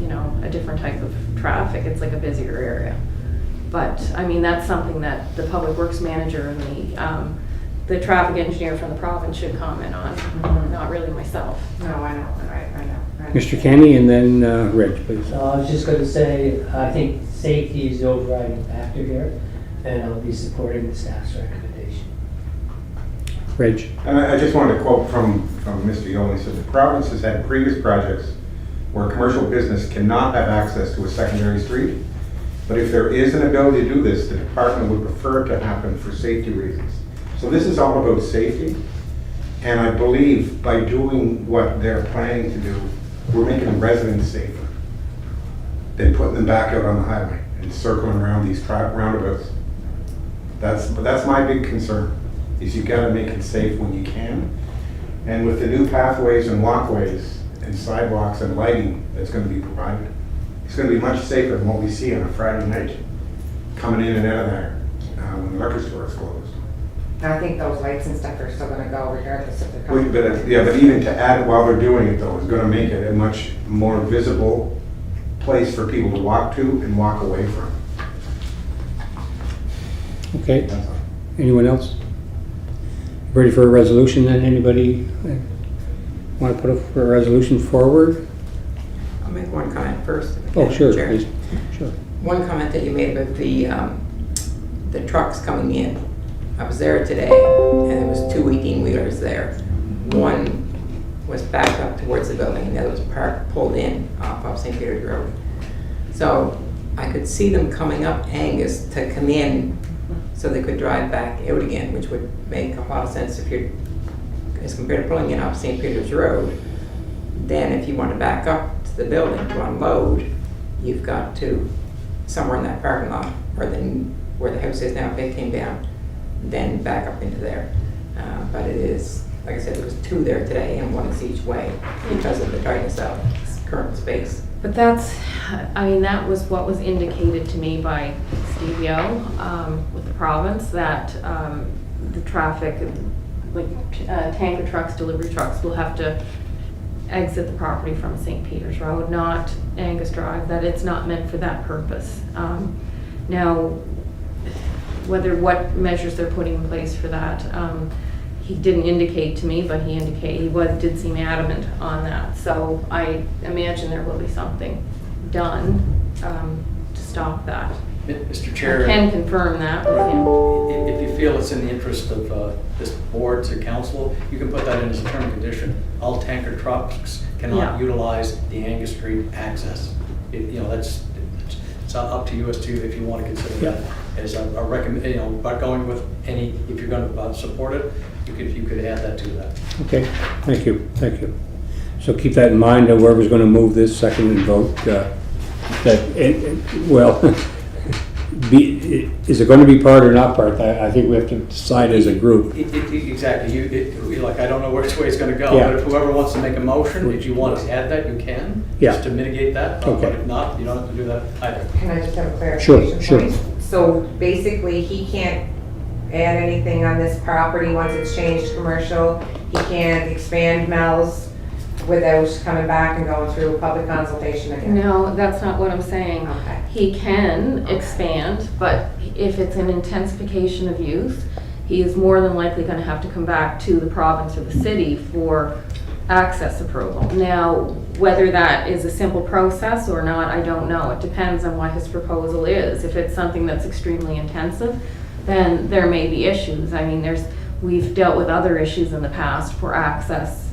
you know, a different type of traffic. It's like a busier area. But, I mean, that's something that the Public Works Manager and the traffic engineer from the province should comment on, not really myself. No, I know. Mr. Kenny and then Reg, please. So I was just going to say, I think safety is the overriding factor here, and I'll be supporting the staff's recommendation. Reg. And I just wanted to quote from Mr. Yoli, he said, "The province has had previous projects where commercial business cannot have access to a secondary street, but if there is an ability to do this, the department would prefer it to happen for safety reasons." So this is all about safety, and I believe by doing what they're planning to do, we're making residents safer than putting them back out on the highway and circling around these roundabouts. That's my big concern, is you gotta make it safe when you can. And with the new pathways and walkways and sidewalks and lighting that's gonna be provided, it's gonna be much safer than what we see on a Friday night, coming in and out of there when the liquor store is closed. And I think those lights and stuff are still gonna go regardless if they're coming. But even to add it while they're doing it though, is gonna make it a much more visible place for people to walk to and walk away from. Okay. That's all. Anyone else? Ready for a resolution then? Anybody want to put a resolution forward? I'll make one comment first. if I Oh, can, sure, Chair. please. Sure. One comment that you made about the trucks coming in. I was there today, and there was 2 18-wheelers there. One was backed up towards the building, and the other was pulled in off of St. Peter's Road. So I could see them coming up Angus to come in so they could drive back out again, which would make a lot of sense if you're, as compared to pulling in off St. Peter's Road. Then if you want to back up to the building to unload, you've got to, somewhere in that parking lot, or then where the house is now, if it came down, then back up into there. But it is, like I said, there was 2 there today, and 1 is each way, because of the tightness of current space. But that's, I mean, that was what was indicated to me by Steve Yo with the province, that the traffic, like tanker trucks, delivery trucks will have to exit the property from St. Peter's Road, not Angus Drive, that it's not meant for that purpose. Now, what measures they're putting in place for that, he didn't indicate to me, but he did seem adamant on that. So I imagine there will be something done to stop that. Mr. Chair. I can confirm that with him. If you feel it's in the interest of this board to council, you can put that in as a term and condition. All tanker trucks cannot utilize the Angus Street access. You know, it's up to you as to if you want to consider that. as a recommend, but going with any, if you're gonna support it, you could add that to that. Okay, thank you. So keep that in mind, whoever's going to move this, second and vote, is it going to be part or not part? I think we have to decide as a group. Exactly, like, I don't know which way it's gonna go, Yeah. but if whoever wants to make a motion, if you want to add that, you can, Yeah. just to mitigate that. Okay. But if not, you don't have to do that either. Can I just have a clarification? Sure. Point? So basically, he can't add anything on this property once it's changed commercial. He can't expand Mel's without coming back and going through a public consultation again. No, that's not what I'm saying. Okay. He can expand, but if it's an intensification of use, he is more than likely gonna have to come back to the province or the city for access approval. Now, whether that is a simple process or not, I don't know. It depends on what his proposal is. If it's something that's extremely intensive, then there may be issues. I mean, we've dealt with other issues in the past for access,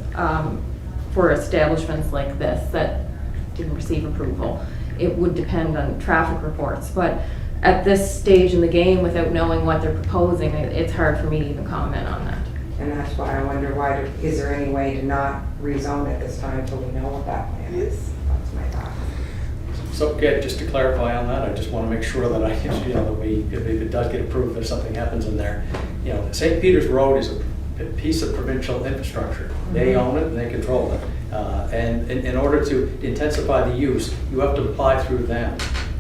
for establishments like this that didn't receive approval. It would depend on traffic reports, but at this stage in the game, without knowing what they're proposing, it's hard for me to even comment on that. And that's why I wonder is there any way to not rezone at this time until we know what that plan is? That's my thought. So, again, just to clarify on that, I just want to make sure that if it does get approved, if something happens in there, St. Peter's Road is a piece of provincial infrastructure. They own it and they control it. And in order to intensify the use, you have to apply through them.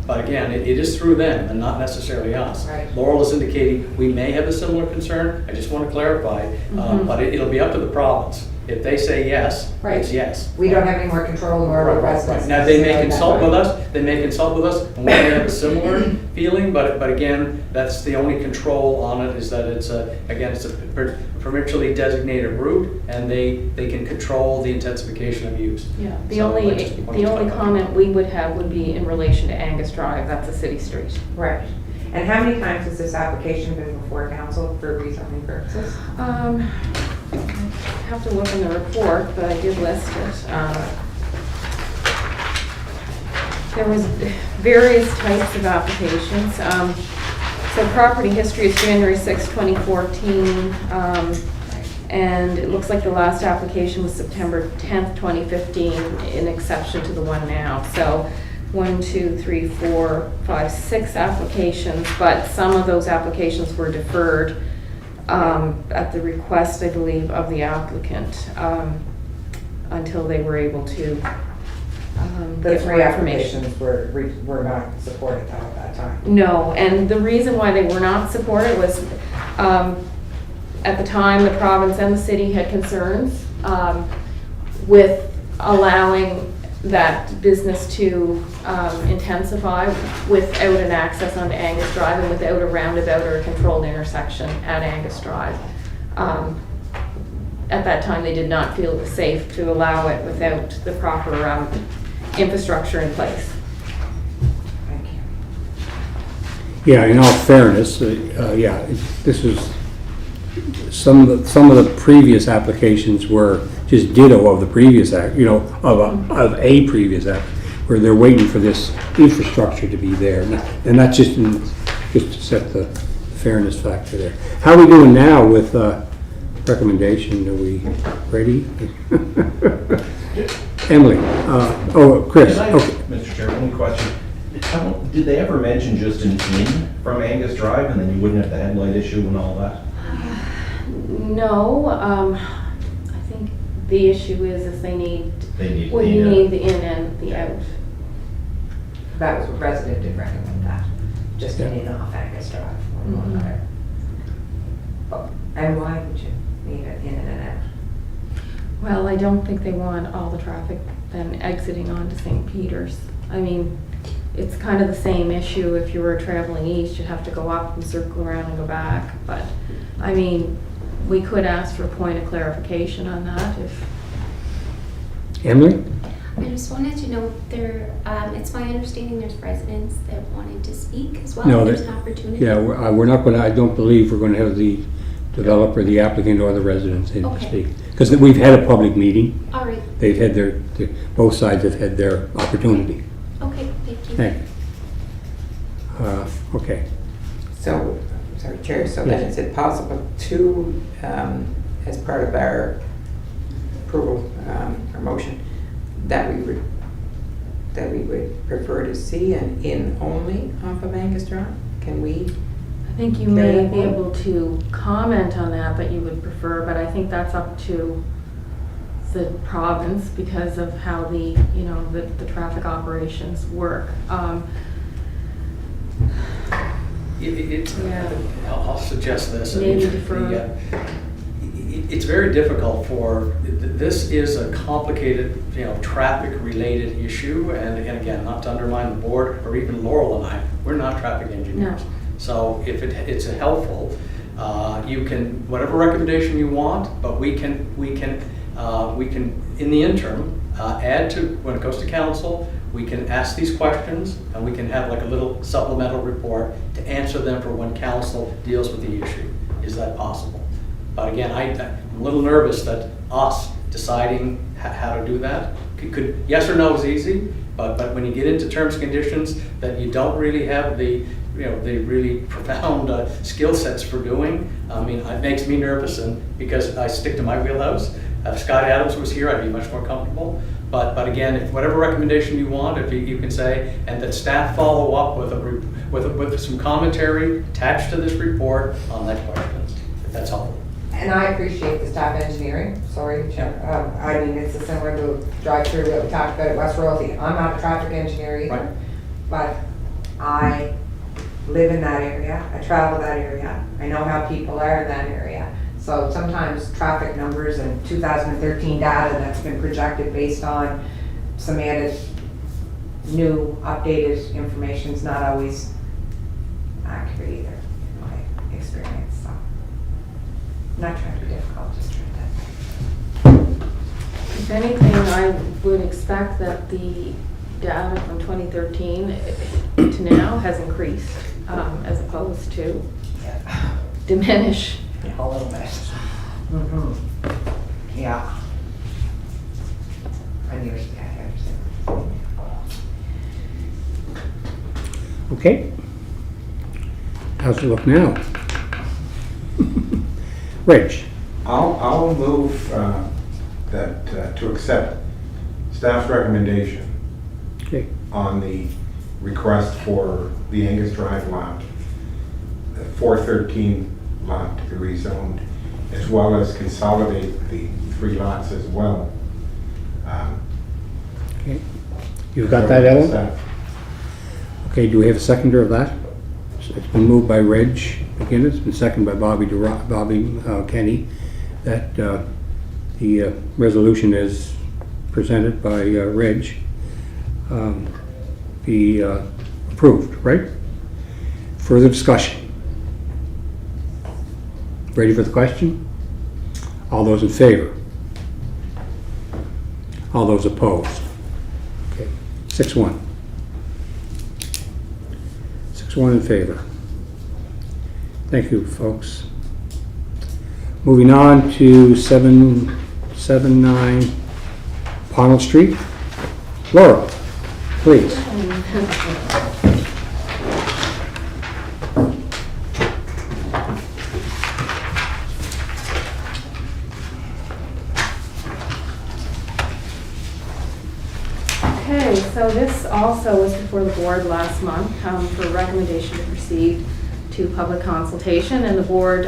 But again, it is through them and not necessarily us. Right. Laurel is indicating we may have a similar concern. I just want to clarify, but it'll be up to the province. If they say yes, it's yes. We don't have any more control over our residents. Now, they may consult with us, and we may have a similar feeling, but again, that's the only control on it, is that it's a provincially designated route, and they can control the intensification of use. Yeah, the So, only I just wanted to only clarify. comment we would have would be in relation to Angus Drive. That's a city street. Right. And how many times has this application been before council for rezoning purposes? I have to look in the report, but I did list it. There was various types of applications. So property history is January 6, 2014, and it looks like the last application was September 10th, 2015, in exception to the one now. So 1, 2, 3, 4, 5, 6 applications, but some of those applications were deferred at the request, I believe, of the applicant, until they were able to The get three more information. applications were not supported at that time. No, and the reason why they were not supported was, at the time, the province and the city had concerns with allowing that business to intensify without an access onto Angus Drive and without a roundabout or a controlled intersection at Angus Drive. At that time, they did not feel it was safe to allow it without the proper infrastructure in place. Thank you. Yeah, in all fairness, this is, some of the previous applications were just ditto of the previous act, of a previous act, where they're waiting for this infrastructure to be there. And that's just to set the fairness factor there. How are we doing now with recommendation? Are we ready? Emily, Chris, Can I, okay. Mr. Chair, one question. Did they ever mention just an in from Angus Drive, and then you wouldn't have the headlight issue and all that? No, I think the issue is they need, well, the, you need the in and the out. That was what resident did recommend that, just an in off Angus Drive. And why would you need it in and an out? Well, I don't think they want all the traffic then exiting onto St. Peter's. I mean, it's kind of the same issue if you were traveling east, you'd have to go up and circle around and go back. But, I mean, we could ask for a point of clarification on that if... Emily? I just wanted to know there, it's my understanding there's residents that wanted to speak as well. No, There's an opportunity. Yeah, we're not going to, I don't believe we're going to have the developer, the applicant, or the residents in to Okay. speak. Because we've had a public meeting. All right. They've had both sides have had their opportunity. Okay, thank you. Thank you. Okay. So, sorry, Chair, so then is it possible to, as part of our approval, or motion, that we would prefer to see an in only off of Angus Drive? Can we? I think you may be able to comment on that, but you would prefer, but I think that's up to the province because of how the, you know, the traffic operations work. I'll suggest this. Maybe defer. It's very difficult this is a complicated, you know, traffic-related issue, and again, not to undermine the board or even Laurel and I, we're not traffic engineers. No. So if it's helpful, you can, whatever recommendation you want, but we can, in the interim, add to, when it goes to council, we can ask these questions and we can have like a little supplemental report to answer them for when council deals with the issue. Is that possible? But again, I'm a little nervous that us deciding how to do that could yes or no is easy, but when you get into terms and conditions that you don't really have the, you know, the really profound skill sets for doing, I mean, it makes me nervous, and because I stick to my wheelhouse. If Scott Adams was here, I'd be much more comfortable. But again, if whatever recommendation you want, if you can say, and that staff follow up with some commentary attached to this report on that question, if that's helpful. And I appreciate the staff engineering, sorry, Chair. I mean, it's a similar to drive-through that we talked about at West Royalty. I'm not a traffic engineer either, Right. but I live in that area, I travel that area, I know how people are in that area. So sometimes traffic numbers and 2013 data that's been projected based on some added new updated information is not always accurate either, in my experience. So I'm not trying to be difficult, just trying to. If anything, I would expect that the data from 2013 to now has increased as opposed to diminish. A little bit. Mm-hmm. Yeah. I understand. Okay. How's it look now? Rich? I'll move that to accept staff's recommendation Okay. on the request for the Angus Drive lot, the 413 lot to be rezoned, as well as consolidate the 3 lots as well. Okay. You've got that, Ellen? Okay, do we have a seconder of that? It's been moved by Reg McGinnis, it's been seconded by Bobby Kenny, that the resolution is presented by Reg be approved, right? Further discussion? Ready for the question? All those in favor? All those opposed? Okay, 6-1. 6-1 in favor. Thank you, folks. Moving on to 779 Ponnell Street. Laura, please. Okay, so this also was before the board last month for recommendation to proceed to public consultation, and the board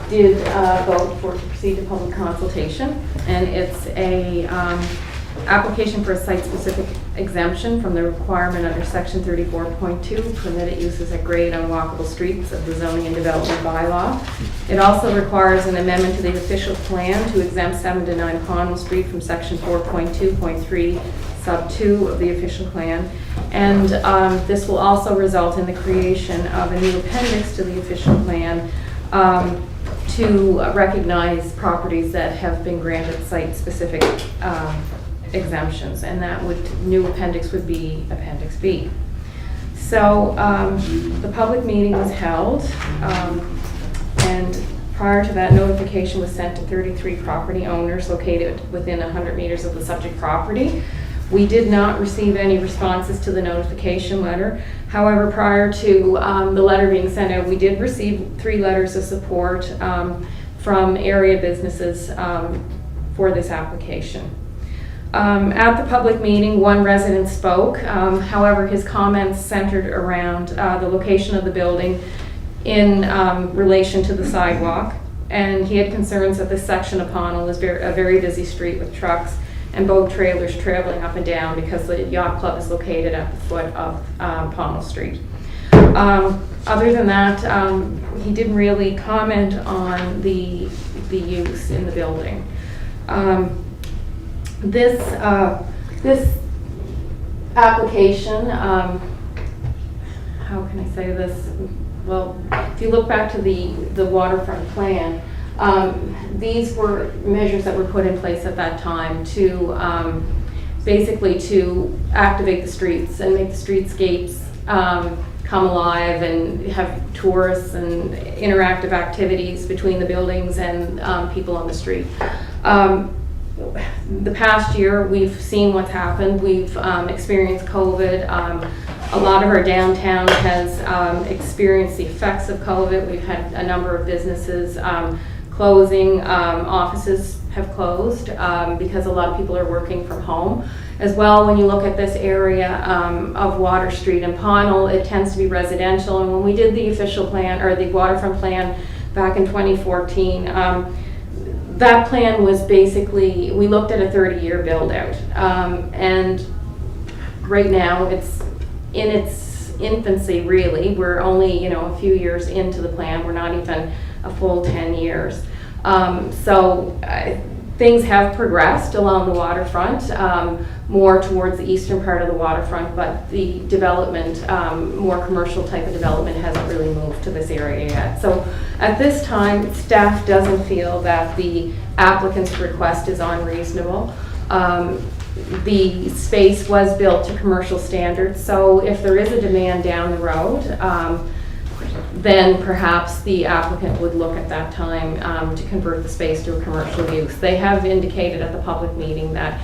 did vote for to proceed to public consultation, and it's a application for a site-specific exemption from the requirement under section 34.2, permitted uses at grade on walkable streets of the zoning and development bylaw. It also requires an amendment to the official plan to exempt 7 to 9 Ponnell Street from section 4.2.3 sub 2 of the official plan. And this will also result in the creation of a new appendix to the official plan to recognize properties that have been granted site-specific exemptions, and that new appendix would be Appendix B. So the public meeting was held, and prior to that, notification was sent to 33 property owners located within 100 meters of the subject property, We did not receive any responses to the notification letter. However, prior to the letter being sent out, we did receive 3 letters of support from area businesses for this application. At the public meeting, one resident spoke. However, his comments centered around the location of the building in relation to the sidewalk, and he had concerns that this section of Pownell is a very busy street with trucks and boat trailers traveling up and down because the yacht club is located at the foot of Pownell Street. Other than that, he didn't really comment on the use in the building. This application, how can I say this? Well, if you look back to the waterfront plan, these were measures that were put in place at that time to basically to activate the streets and make the streetscapes come alive and have tourists and interactive activities between the buildings and people on the street. The past year, we've seen what's happened. We've experienced COVID. A lot of our downtown has experienced the effects of COVID. We've had a number of businesses closing. Offices have closed because a lot of people are working from home. As well, when you look at this area of Water Street and Pownell, it tends to be residential. And when we did the official plan, or the waterfront plan back in 2014, that plan was basically, we looked at a 30-year build out. And right now it's in its infancy, really. We're only, a few years into the plan. We're not even a full 10 years. Things have progressed along the waterfront, more towards the eastern part of the waterfront, but the development, more commercial type of development, hasn't really moved to this area yet. So at this time, staff doesn't feel that the applicant's request is unreasonable. The space was built to commercial standards, so if there is a demand down the road, then perhaps the applicant would look at that time to convert the space to a commercial use. They have indicated at the public meeting that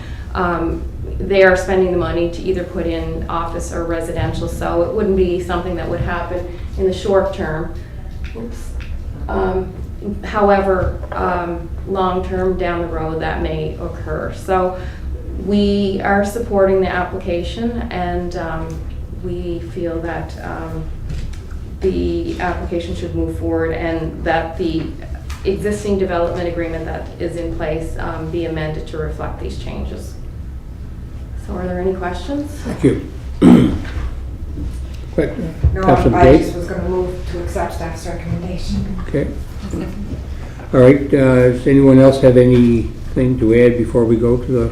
they are spending the money to either put in office or residential, so it wouldn't be something that would happen in the short term. Oops. However, long term down the road that may occur. So we are supporting the application, and we feel that the application should move forward and that the existing development agreement that is in place be amended to reflect these changes. So are there any questions? Thank you. Quick. No, Councilor I Gates? just was gonna move to accept staff's recommendation. Okay. All right, does anyone else have anything to add before we go to the...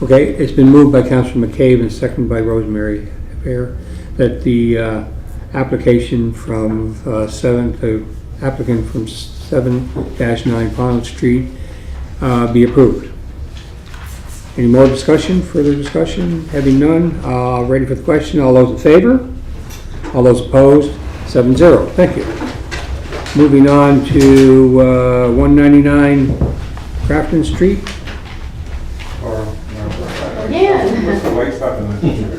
Okay, it's been moved by Councilor McCabe and seconded by Rosemary Fair that the application from applicant from 7-9 Pownell Street be approved. Any more discussion, further discussion? Having none, ready for the question. All those in favor? All those opposed? 7-0. Thank you. Moving on to 199 Crafton Street. Again. What's the white stuff in this?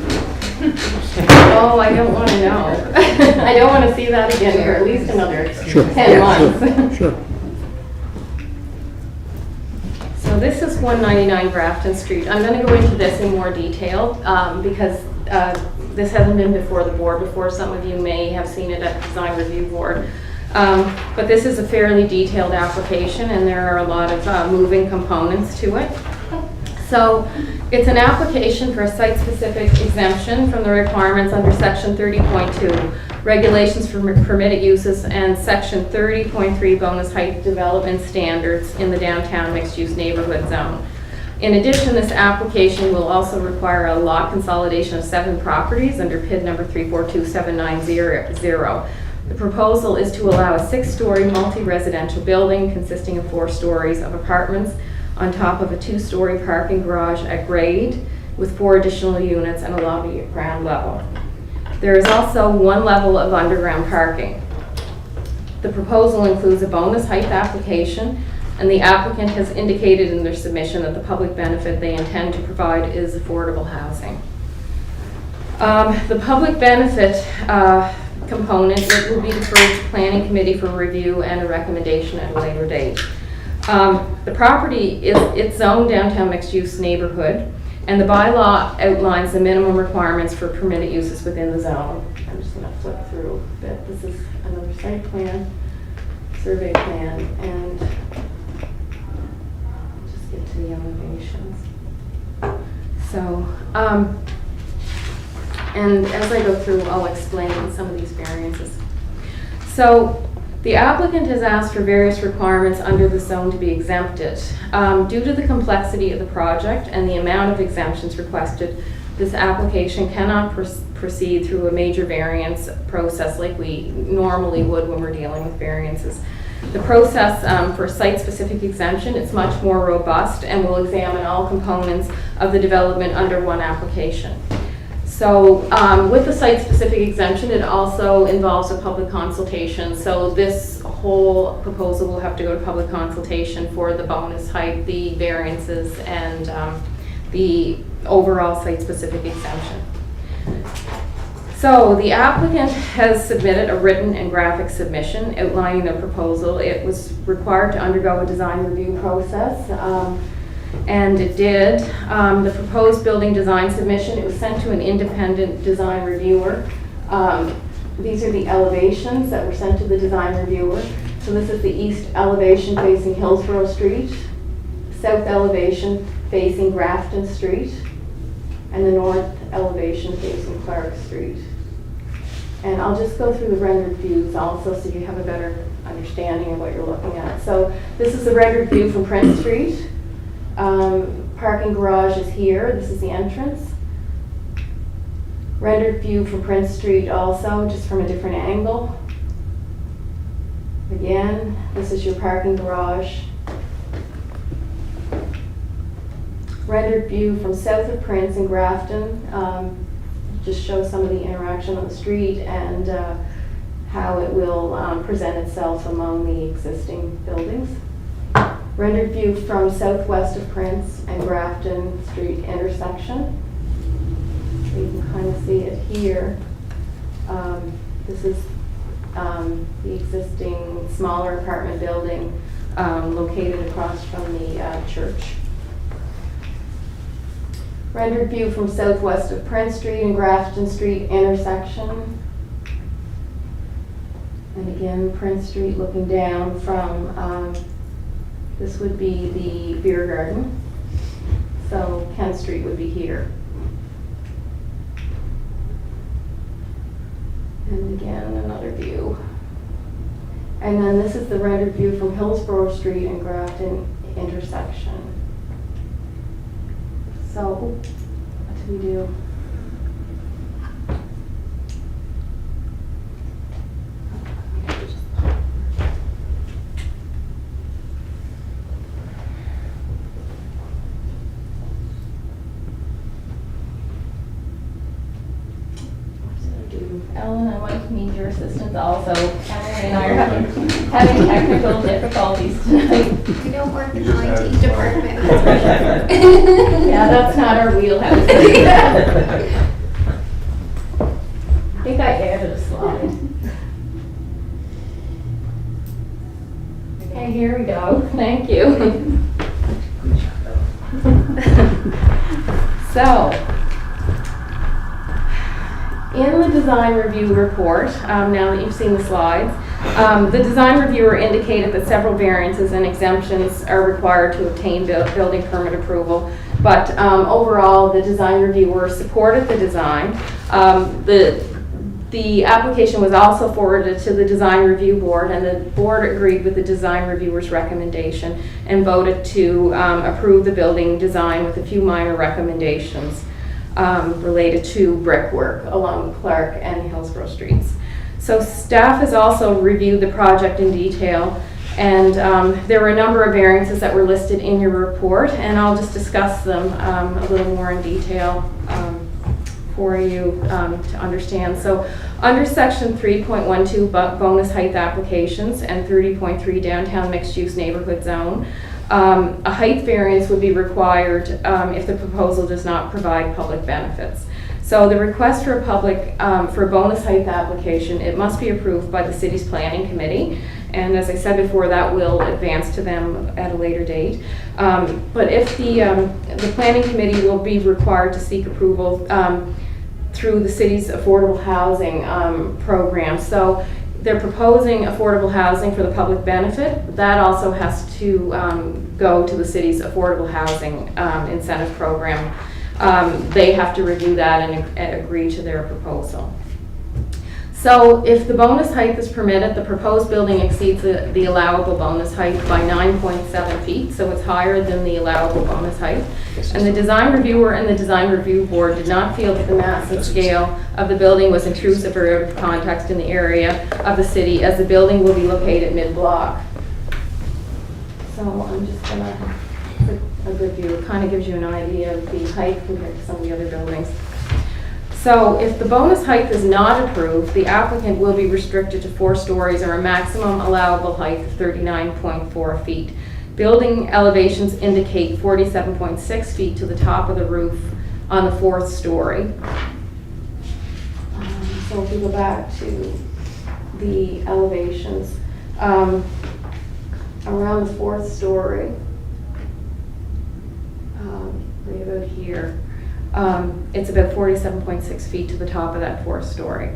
Oh, I don't want to know. I don't want to see that again for at least another 10 months. Sure. So this is 199 Grafton Street. I'm going to go into this in more detail because this hasn't been before the board before. Some of you may have seen it at the Design Review Board. But this is a fairly detailed application, and there are a lot of moving components to it. So it's an application for a site-specific exemption from the requirements under Section 30.2, regulations for permitted uses, and Section 30.3, bonus height development standards in the downtown mixed-use neighborhood zone. In addition, this application will also require a lot consolidation of 7 properties under PID number 342790. The proposal is to allow a 6-story multi-residential building consisting of 4 stories of apartments on top of a 2-story parking garage at grade with 4 additional units and a lobby at ground level. There is also 1 level of underground parking. The proposal includes a bonus height application and the applicant has indicated in their submission that the public benefit they intend to provide is affordable housing. The public benefit component, it will be deferred to Planning Committee for review and a recommendation at a later date. The property it's zoned downtown mixed-use neighborhood, and the bylaw outlines the minimum requirements for permitted uses within the zone. I'm just going to flip through a bit. This is another site plan, survey plan, and just get to the elevations. So, and as I go through, I'll explain some of these variances. So, the applicant has asked for various requirements under the zone to be exempted. Due to the complexity of the project and the amount of exemptions requested, this application cannot proceed through a major variance process like we normally would when we're dealing with variances. The process for site-specific exemption, it's much more robust and will examine all components of the development under one application. So with the site-specific exemption, it also involves a public consultation. So this whole proposal will have to go to public consultation for the bonus height, the variances, and the overall site-specific exemption. So the applicant has submitted a written and graphic submission outlining their proposal. It was required to undergo a design review process. And it did. The proposed building design submission, it was sent to an independent design reviewer. These are the elevations that were sent to the design reviewer. So this is the east elevation facing Hillsborough Street, south elevation facing Grafton Street, and the north elevation facing Clark Street. And I'll just go through the rendered views also so you have a better understanding of what you're looking at. So this is the rendered view from Prince Street. Parking garage is here. This is the entrance. Rendered view from Prince Street also, just from a different angle. Again, this is your parking garage. Rendered view from south of Prince and Grafton. Just shows some of the interaction on the street and how it will present itself among the existing buildings. Rendered view from southwest of Prince and Grafton Street intersection. You can kind of see it here. This is the existing smaller apartment building located across from the church. Rendered view from southwest of Prince Street and Grafton Street intersection. And again, Prince Street looking down from, this would be the beer garden. So Kent Street would be here. And again, another view. And then this is the rendered view from Hillsborough Street and Grafton intersection. So, what do we do? Ellen, I might need your assistance also. Emily and I are having technical difficulties tonight. We don't work in the IT department. Yeah, that's not our wheelhouse. I think I added a slide. Okay, here we go. Thank you. So, in the design review report, now that you've seen the slides, the design reviewer indicated that several variances and exemptions are required to obtain building permit approval. But overall, the design reviewer supported the design. The application was also forwarded to the design review board, and the board agreed with the design reviewer's recommendation and voted to approve the building design with a few minor recommendations related to brickwork along Clark and Hillsborough Streets. So staff has also reviewed the project in detail, and there were a number of variances that were listed in your report, and I'll just discuss them a little more in detail for you to understand. So under section 3.12 bonus height applications and 30.3 downtown mixed use neighborhood zone, a height variance would be required if the proposal does not provide public benefits. So the request for a bonus height application, it must be approved by the city's planning committee. And as I said before, that will advance to them at a later date. But if the planning committee will be required to seek approval through the city's affordable housing program. So they're proposing affordable housing for the public benefit. That also has to go to the city's affordable housing incentive program. They have to review that and agree to their proposal. So if the bonus height is permitted, the proposed building exceeds the allowable bonus height by 9.7 feet, so it's higher than the allowable bonus height. And the design reviewer and the design review board did not feel that the mass and scale of the building was intrusive or out of context in the area of the city, as the building will be located mid-block. So I'm just gonna, a good view, it kind of gives you an idea of the height compared to some of the other buildings. So if the bonus height is not approved, the applicant will be restricted to 4 stories or a maximum allowable height of 39.4 feet. Building elevations indicate 47.6 feet to the top of the roof on the 4th story. So if we go back to the elevations, around the 4th story, right about here, it's about 47.6 feet to the top of that 4th story.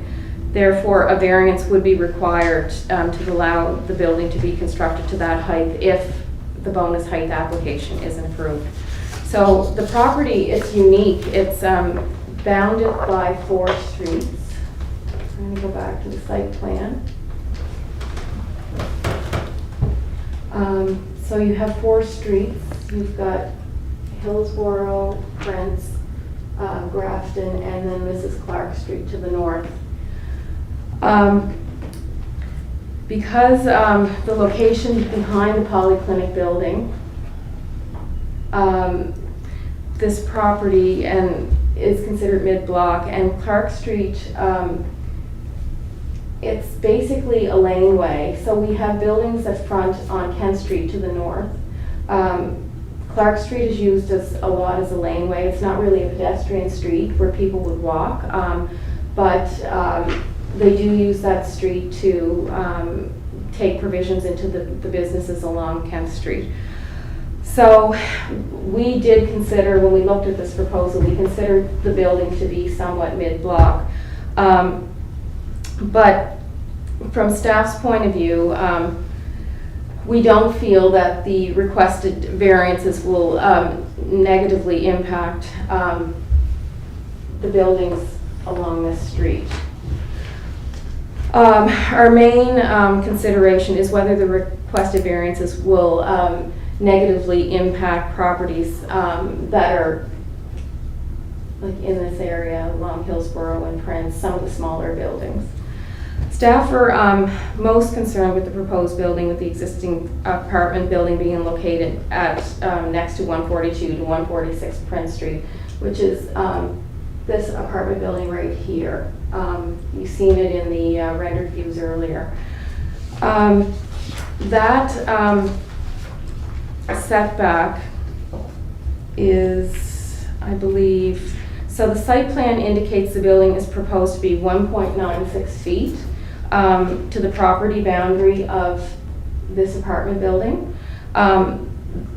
Therefore, a variance would be required to allow the building to be constructed to that height if the bonus height application isn't approved. So the property, it's unique. It's bounded by 4 streets. I'm going to go back to the site plan. So you have 4 streets. You've got Hillsborough, Prince, Grafton, and then this is Clark Street to the north. Because the location behind the polyclinic building, this property is considered mid-block, and Clark Street, it's basically a laneway. So we have buildings that front on Kent Street to the north. Clark Street is used a lot as a laneway. It's not really a pedestrian street where people would walk, but they do use that street to take provisions into the businesses along Kent Street. So we did consider, when we looked at this proposal, we considered the building to be somewhat mid-block. But from staff's point of view, we don't feel that the requested variances will negatively impact the buildings along this street. Our main consideration is whether the requested variances will negatively impact properties that are like in this area along Hillsborough and Prince, some of the smaller buildings. Staff are most concerned with the proposed building, with the existing apartment building being located at next to 142 to 146 Prince Street, which is this apartment building right here. You've seen it in the rendered views earlier. That setback is, I believe, so the site plan indicates the building is proposed to be 1.96 feet to the property boundary of this apartment building.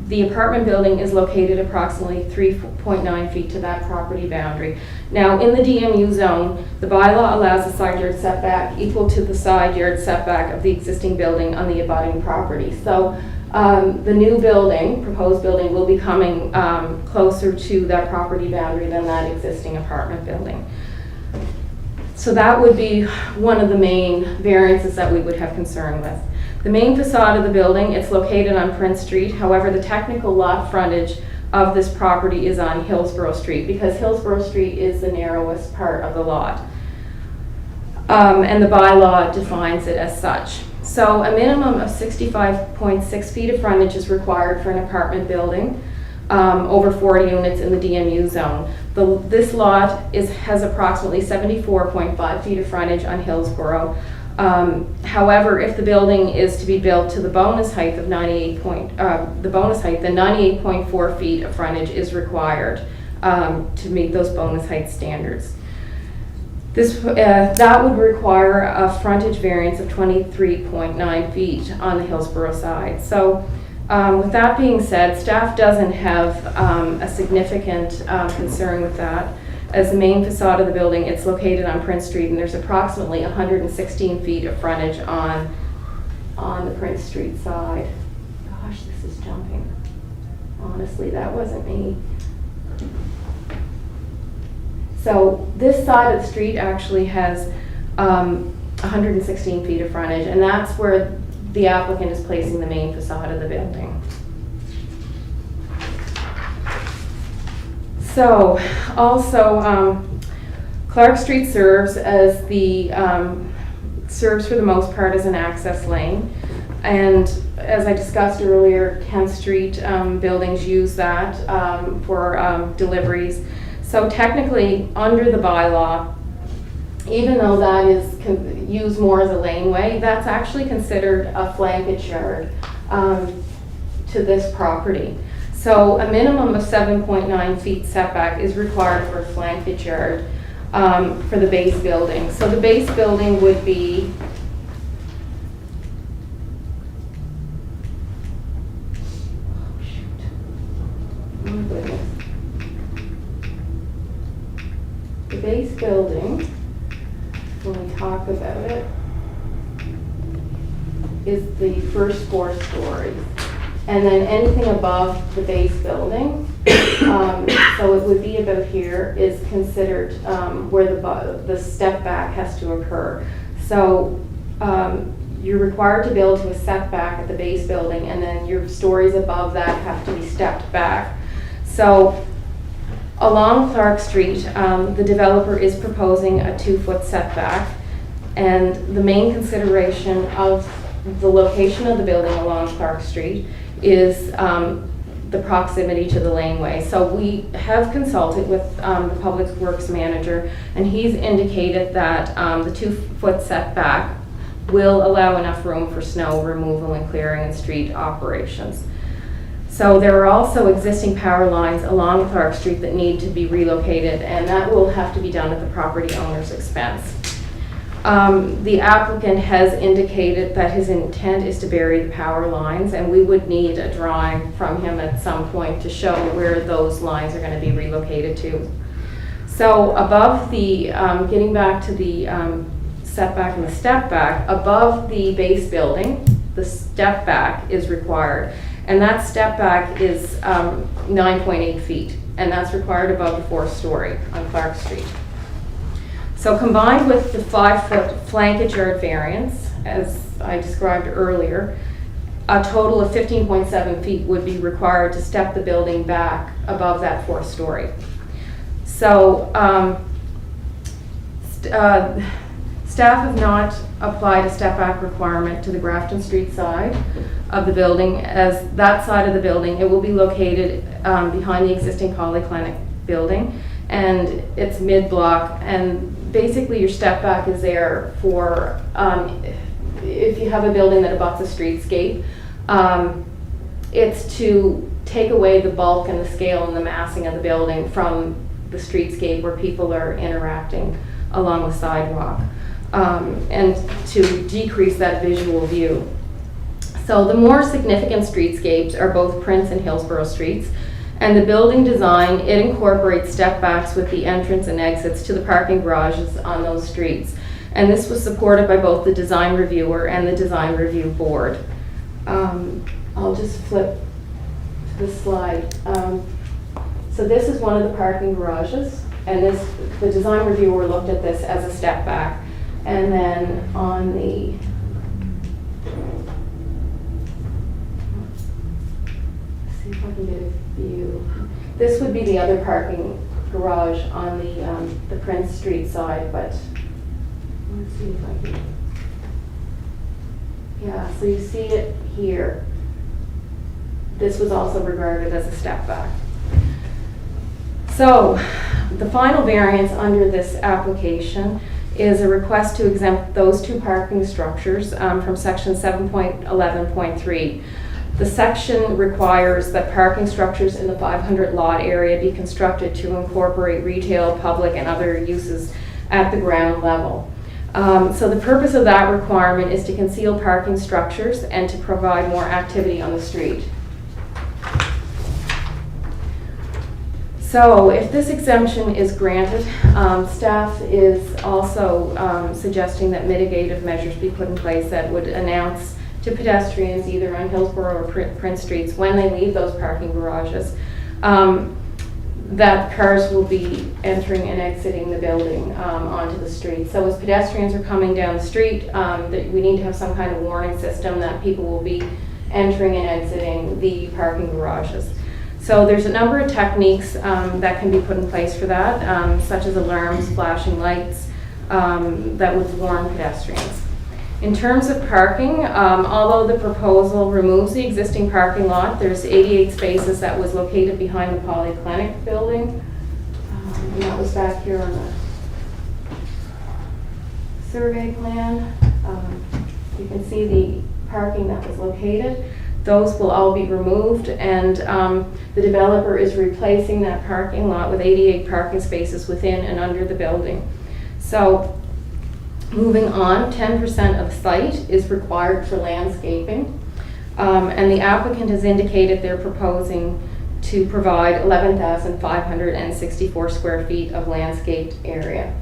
The apartment building is located approximately 3.9 feet to that property boundary. Now, in the DMU zone, the bylaw allows a side yard setback equal to the side yard setback of the existing building on the abutting property. So the new building, proposed building, will be coming closer to that property boundary than that existing apartment building. So that would be one of the main variances that we would have concern with. The main facade of the building, it's located on Prince Street. However, the technical lot frontage of this property is on Hillsborough Street, because Hillsborough Street is the narrowest part of the lot. And the bylaw defines it as such. So a minimum of 65.6 feet of frontage is required for an apartment building, over 40 units in the DMU zone. This lot has approximately 74.5 feet of frontage on Hillsborough. However, if the building is to be built to the bonus height of then 98.4 feet of frontage is required to meet those bonus height standards. That would require a frontage variance of 23.9 feet on the Hillsborough side. So with that being said, staff doesn't have a significant concern with that. As the main facade of the building, it's located on Prince Street, and there's approximately 116 feet of frontage on the Prince Street side. Gosh, this is jumping. Honestly, that wasn't me. So this side of the street actually has 116 feet of frontage, and that's where the applicant is placing the main facade of the building. So also, Clark Street serves for the most part as an access lane. And as I discussed earlier, 10th Street buildings use that for deliveries. So technically, under the bylaw, even though that is used more as a laneway, that's actually considered a flankage yard to this property. So a minimum of 7.9 feet setback is required for a flankage yard for the base building. So the base building would be the base building, when we talk about it, is the first 4 stories. And then anything above the base building, so it would be about here, is considered where the step back has to occur. So you're required to build to a setback at the base building, and then your stories above that have to be stepped back. So along Clark Street, the developer is proposing a 2-foot setback, and the main consideration of the location of the building along Clark Street is the proximity to the laneway. So we have consulted with the Public Works Manager, and he's indicated that the 2-foot setback will allow enough room for snow removal and clearing and street operations. So there are also existing power lines along Clark Street that need to be relocated, and that will have to be done at the property owner's expense. The applicant has indicated that his intent is to bury the power lines, and we would need a drawing from him at some point to show where those lines are going to be relocated to. So above the, getting back to the setback and the step back, above the base building, the step back is required. And that step back is 9.8 feet, and that's required above the 4th story on Clark Street. So combined with the 5-foot flankage yard variance, as I described earlier, a total of 15.7 feet would be required to step the building back above that 4th story. So staff have not applied a step back requirement to the Grafton Street side of the building, as that side of the building, it will be located behind the existing polyclinic building, and it's mid-block, and basically your step back is there for if you have a building that abuts a streetscape, it's to take away the bulk and the scale and the massing of the building from the streetscape where people are interacting along the sidewalk, and to decrease that visual view. So the more significant streetscapes are both Prince and Hillsborough Streets, and the building design, it incorporates step backs with the entrance and exits to the parking garages on those streets. And this was supported by both the design reviewer and the design review board. I'll just flip to the slide. So this is one of the parking garages, and the design reviewer looked at this as a step back. And then on the see if I can get a view. This would be the other parking garage on the Prince Street side, but let's see if I can. Yeah, so you see it here. This was also regarded as a step back. So The final variance under this application is a request to exempt those two parking structures from section 7.11.3. The section requires that parking structures in the 500 lot area be constructed to incorporate retail, public, and other uses at the ground level. So the purpose of that requirement is to conceal parking structures and to provide more activity on the street. So if this exemption is granted, staff is also suggesting that mitigative measures be put in place that would announce to pedestrians either on Hillsborough or Prince Streets when they leave those parking garages that cars will be entering and exiting the building onto the street. So as pedestrians are coming down the street, that we need to have some kind of warning system that people will be entering and exiting the parking garages. So there's a number of techniques that can be put in place for that, such as alarms, flashing lights, that would warn pedestrians. In terms of parking, although the proposal removes the existing parking lot, there's 88 spaces that was located behind the polyclinic building. And that was back here on the survey plan. You can see the parking that was located. Those will all be removed, and the developer is replacing that parking lot with 88 parking spaces within and under the building. So moving on, 10% of site is required for landscaping, and the applicant has indicated they're proposing to provide 11,564 square feet of landscaped area.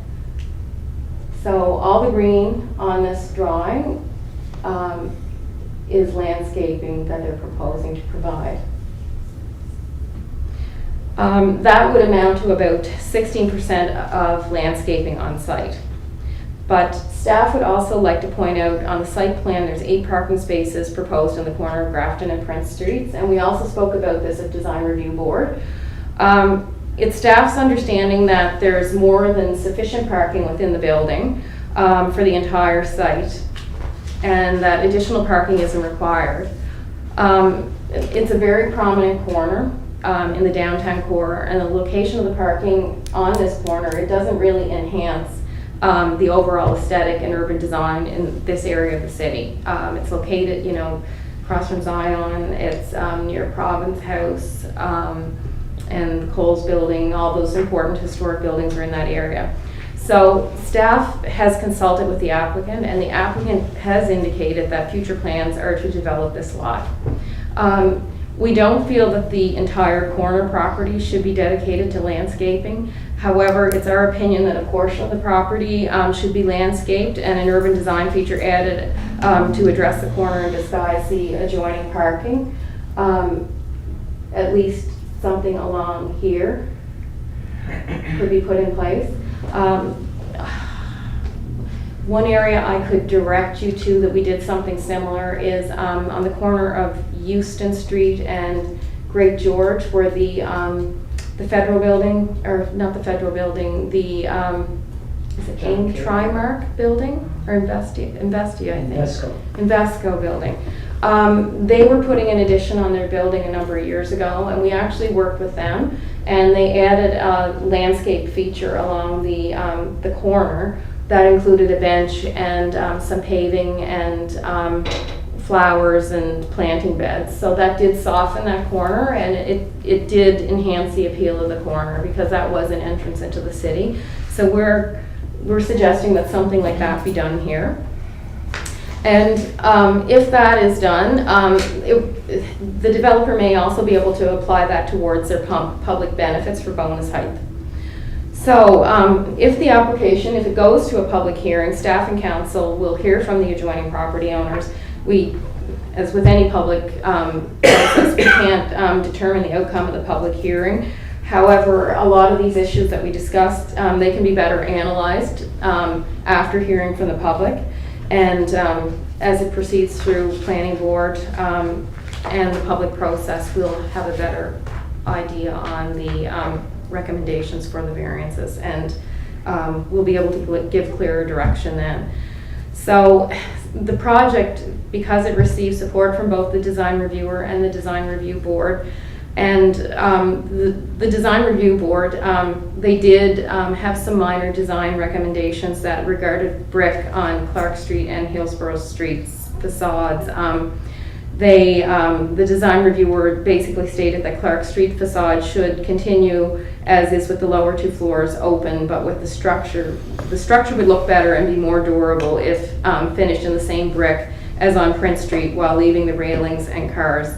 So all the green on this drawing is landscaping that they're proposing to provide. That would amount to about 16% of landscaping on site. But staff would also like to point out on the site plan there's 8 parking spaces proposed in the corner of Grafton and Prince Streets, and we also spoke about this at Design Review Board. It's staff's understanding that there's more than sufficient parking within the building for the entire site, and that additional parking isn't required. It's a very prominent corner in the downtown core, and the location of the parking on this corner, it doesn't really enhance the overall aesthetic and urban design in this area of the city. It's located, across from Zion, it's near Province House and the Coles Building. All those important historic buildings are in that area. So staff has consulted with the applicant, and the applicant has indicated that future plans are to develop this lot. We don't feel that the entire corner property should be dedicated to landscaping. However, it's our opinion that a portion of the property should be landscaped and an urban design feature added to address the corner and disguise the adjoining parking. At least something along here could be put in place. One area I could direct you to that we did something similar is on the corner of Euston Street and Great George, where the federal building, or not the federal building, the is it AIM Trimark building or Investia I think. Invesco building. They were putting an addition on their building a number of years ago, and we actually worked with them, and they added a landscape feature along the corner that included a bench and some paving and flowers and planting beds. So that did soften that corner, and it did enhance the appeal of the corner because that was an entrance into the city. So we're suggesting that something like that be done here. And if that is done, the developer may also be able to apply that towards their public benefits for bonus height. So if the application, if it goes to a public hearing, staff and council will hear from the adjoining property owners. We, as with any public process, we can't determine the outcome of the public hearing. However, a lot of these issues that we discussed, they can be better analyzed after hearing from the public. And as it proceeds through planning board and the public process, we'll have a better idea on the recommendations for the variances, and we'll be able to give clearer direction then. So the project, because it receives support from both the design reviewer and the design review board, And the design review board, they did have some minor design recommendations that regarded brick on Clark Street and Hillsborough Street's facades. The design reviewer basically stated that Clark Street facade should continue as is with the lower two floors open, but with the structure would look better and be more durable if finished in the same brick as on Prince Street, while leaving the railings and cars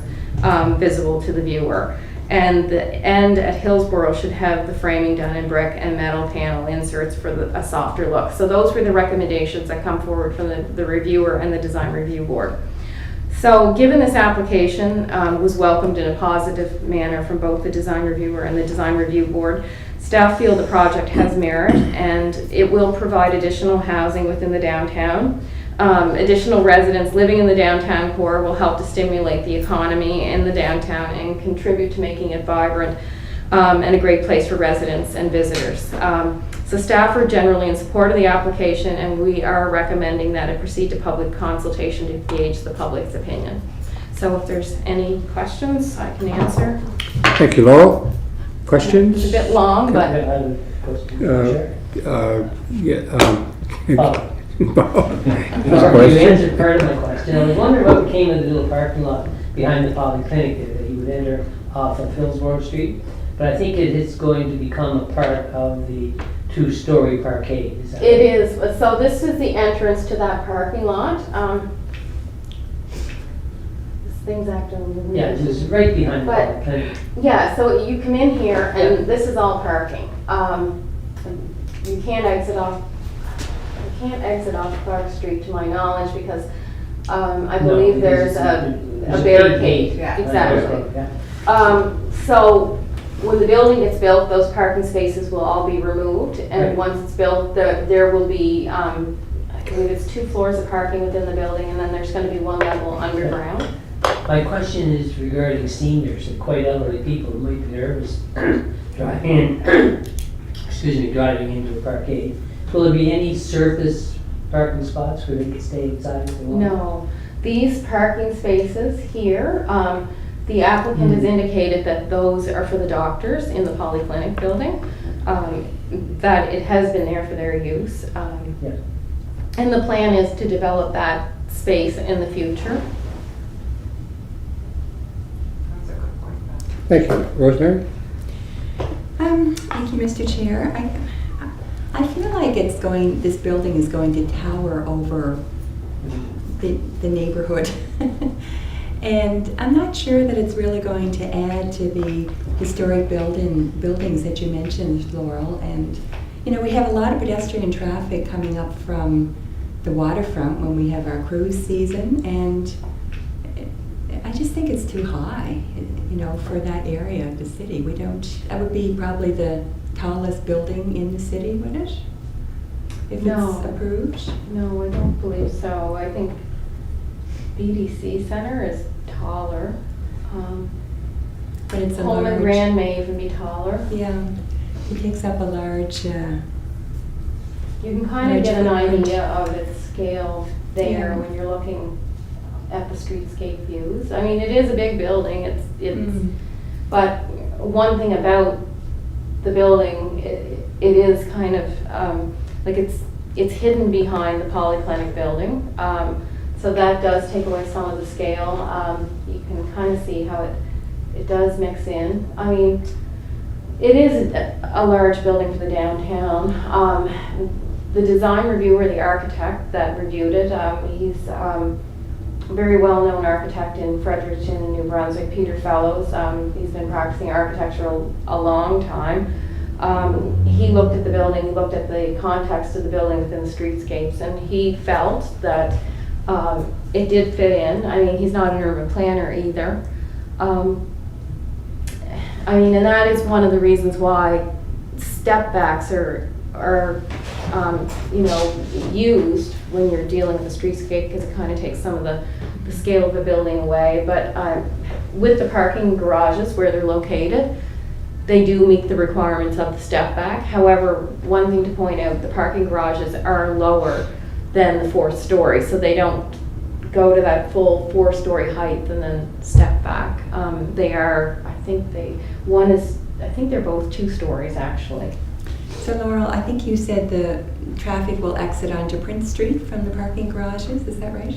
visible to the viewer. And the end at Hillsborough should have the framing done in brick and metal panel inserts for a softer look. So those were the recommendations that come forward from the reviewer and the design review board. So given this application was welcomed in a positive manner from both the design reviewer and the design review board, staff feel the project has merit and it will provide additional housing within the downtown. Additional residents living in the downtown core will help to stimulate the economy in the downtown and contribute to making it vibrant and a great place for residents and visitors. So staff are generally in support of the application, and we are recommending that it proceed to public consultation to gauge the public's opinion. So if there's any questions, I can answer. Thank you, Laurel. Questions? It's a bit long, but You answered part of my question. I was wondering what became of the little parking lot behind the polyclinic there that you would enter off of Hillsborough Street. But I think it is going to become a part of the two-story parkade. Is that it right? is. So this is the entrance to that parking lot. This thing's acting weird. Yeah, it's right behind the But- polyclinic. Yeah, so you come in here and this is all parking. You can't exit off Clark Street to my knowledge because I believe there's a barricade. Yeah. Exactly. Yeah. So when the building gets built, those parking spaces will all be removed, and Right. once it's built, there will be, I believe it's 2 floors of parking within the building, and then there's going to be 1 level underground. My question is regarding seniors and quite elderly people who might be nervous driving into a parkade. Will there be any surface parking spots where they can stay inside if they want? No, these parking spaces here, the applicant has indicated that those are for the doctors in the polyclinic building, that it has been there for their use. Yeah. And the plan is to develop that space in the future. That's a good point. Thank you. Rosemary? Thank you, Mr. Chair. I feel like this building is going to tower over the neighborhood. And I'm not sure that it's really going to add to the historic buildings that you mentioned, Laurel. And, you know, we have a lot of pedestrian traffic coming up from the waterfront when we have our cruise season. And I just think it's too high, you know, for that area of the city. That would be probably the tallest building in the city, would it? If No. it's approved? No, I don't believe so. I think BDC Center is taller. But it's a Coleman large... Grand may even be taller. Yeah, it takes up a large... You can kind of get an idea of its scale there Yeah. when you're looking at the streetscape views. I mean, it is a big building. But one thing about the building, it is kind of like it's hidden behind the polyclinic building. So that does take away some of the scale. You can kind of see how it does mix in. I mean, it is a large building for the downtown. The design reviewer, the architect that reviewed it, he's a very well-known architect in Fredericton, New Brunswick, Peter Fellows. He's been practicing architecture a long time. He looked at the building, he looked at the context of the building within the streetscapes, and he felt that it did fit in. I mean, he's not an urban planner either. I mean, and that is one of the reasons why step backs are you know, used when you're dealing with the streetscape, because it kind of takes some of the scale of the building away. But with the parking garages where they're located, they do meet the requirements of the step back. However, one thing to point out, the parking garages are lower than the 4th story, so they don't go to that full 4-story height and then step back. They are, I think they're both 2 stories actually. So Laurel, I think you said the traffic will exit onto Prince Street from the parking garages, is that right?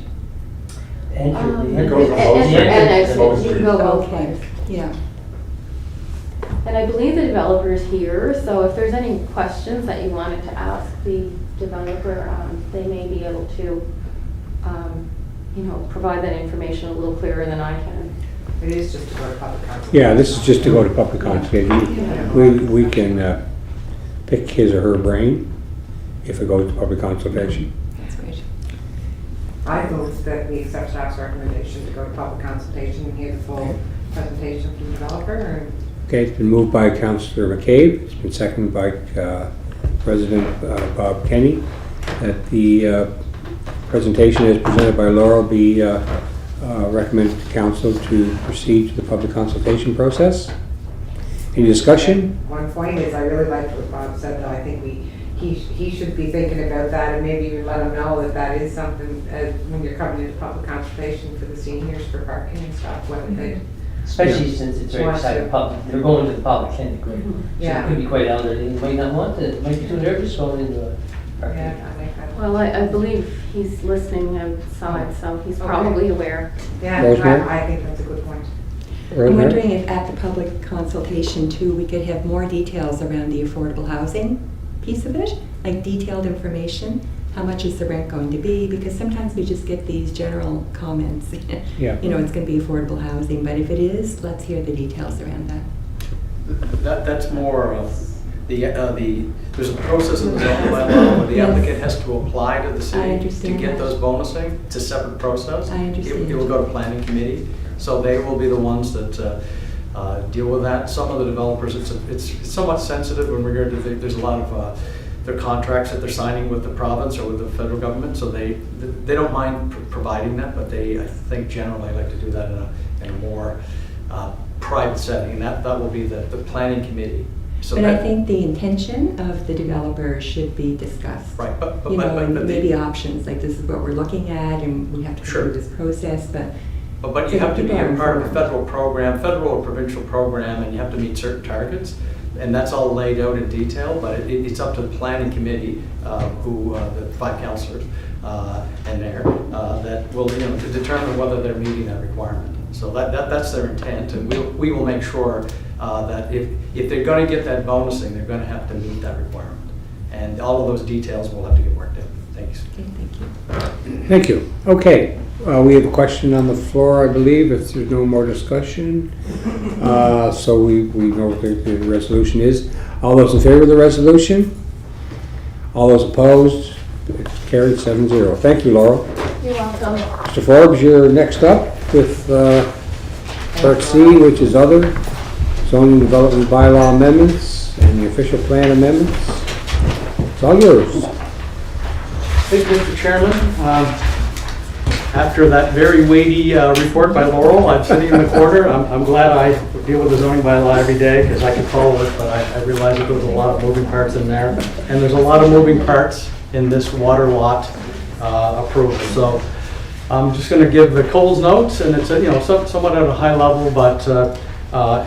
It goes on both And sides. you can go both Okay. ways. Yeah. And I believe the developer is here, so if there's any questions that you wanted to ask the developer, they may be able to, provide that information a little clearer than I can. It is just to go to public consultation. Yeah, this is just to go to public consultation. We can pick his or her brain if it goes to public consultation. That's great. I move that we accept staff's recommendation to go to public consultation and hear the full presentation from the developer. Okay, it's been moved by Councillor McCabe, it's been seconded by President Bob Kenny, that the presentation as presented by Laurel be recommended to council to proceed to the public consultation process. Any discussion? One point is, I really liked what Bob said, though. I think he should be thinking about that, and maybe even let him know that that is something, when you're coming into public consultation for the seniors for parking and stuff, whether they. Especially since it's right beside the public, they're going to the public clinic, right? So Yeah. it could be quite elderly, they might not want to, might be too nervous going into a parking. Yeah, I think that. Well, I believe he's listening outside, so he's Okay. probably aware. Yeah, Rosemary? I think that's a good point. I'm wondering if at the public consultation too, we could have more details around the affordable housing piece of it, like detailed information. How much is the rent going to be? Because sometimes we just get these general comments. Yeah. It's going to be affordable housing, but if it is, let's hear the details around that. That's more of there's a process in the zoning bylaw where the Yes. applicant has to apply to the I city to understand get that. those bonusing. It's a separate process. I understand. It will go to planning committee, so they will be the ones that deal with that. Some of the developers, it's somewhat sensitive in regard to there's a lot of their contracts that they're signing with the province or with the federal government, so they don't mind providing that, but they, I think, generally like to do that in a more private setting, and that will be the planning committee. So But I that- think the intention of the developer should be discussed. Right, but And the- maybe options, like this is what we're looking at and we have to go Sure. through this process, but. But you so have to be people are a part of a informed. federal program, federal or provincial program, and you have to meet certain targets. And that's all laid out in detail, but it's up to the planning committee, the 5 councillors and mayor, that will, to determine whether they're meeting that requirement. So that's their intent, and we will make sure that if they're gonna get that bonusing, they're gonna have to meet that requirement. And all of those details will have to get worked out. Thanks. Okay, thank you. Thank you. Okay, we have a question on the floor, I believe, if there's no more discussion. So we know what the resolution is. All those in favor of the resolution? All those opposed? It's carried 7-0. Thank you, Laurel. You're welcome. Mr. Forbes, you're next up with Part C, which is other zoning development bylaw amendments and the official plan amendments. It's all yours. Thank you, Mr. Chairman. After that very weighty report by Laurel, I'm sitting in the corner. I'm glad I deal with the zoning bylaw every day because I can follow it, but I realize that there's a lot of moving parts in there. And there's a lot of moving parts in this water lot approval. So I'm just going to give the Coles notes, and it's somewhat at a high level, but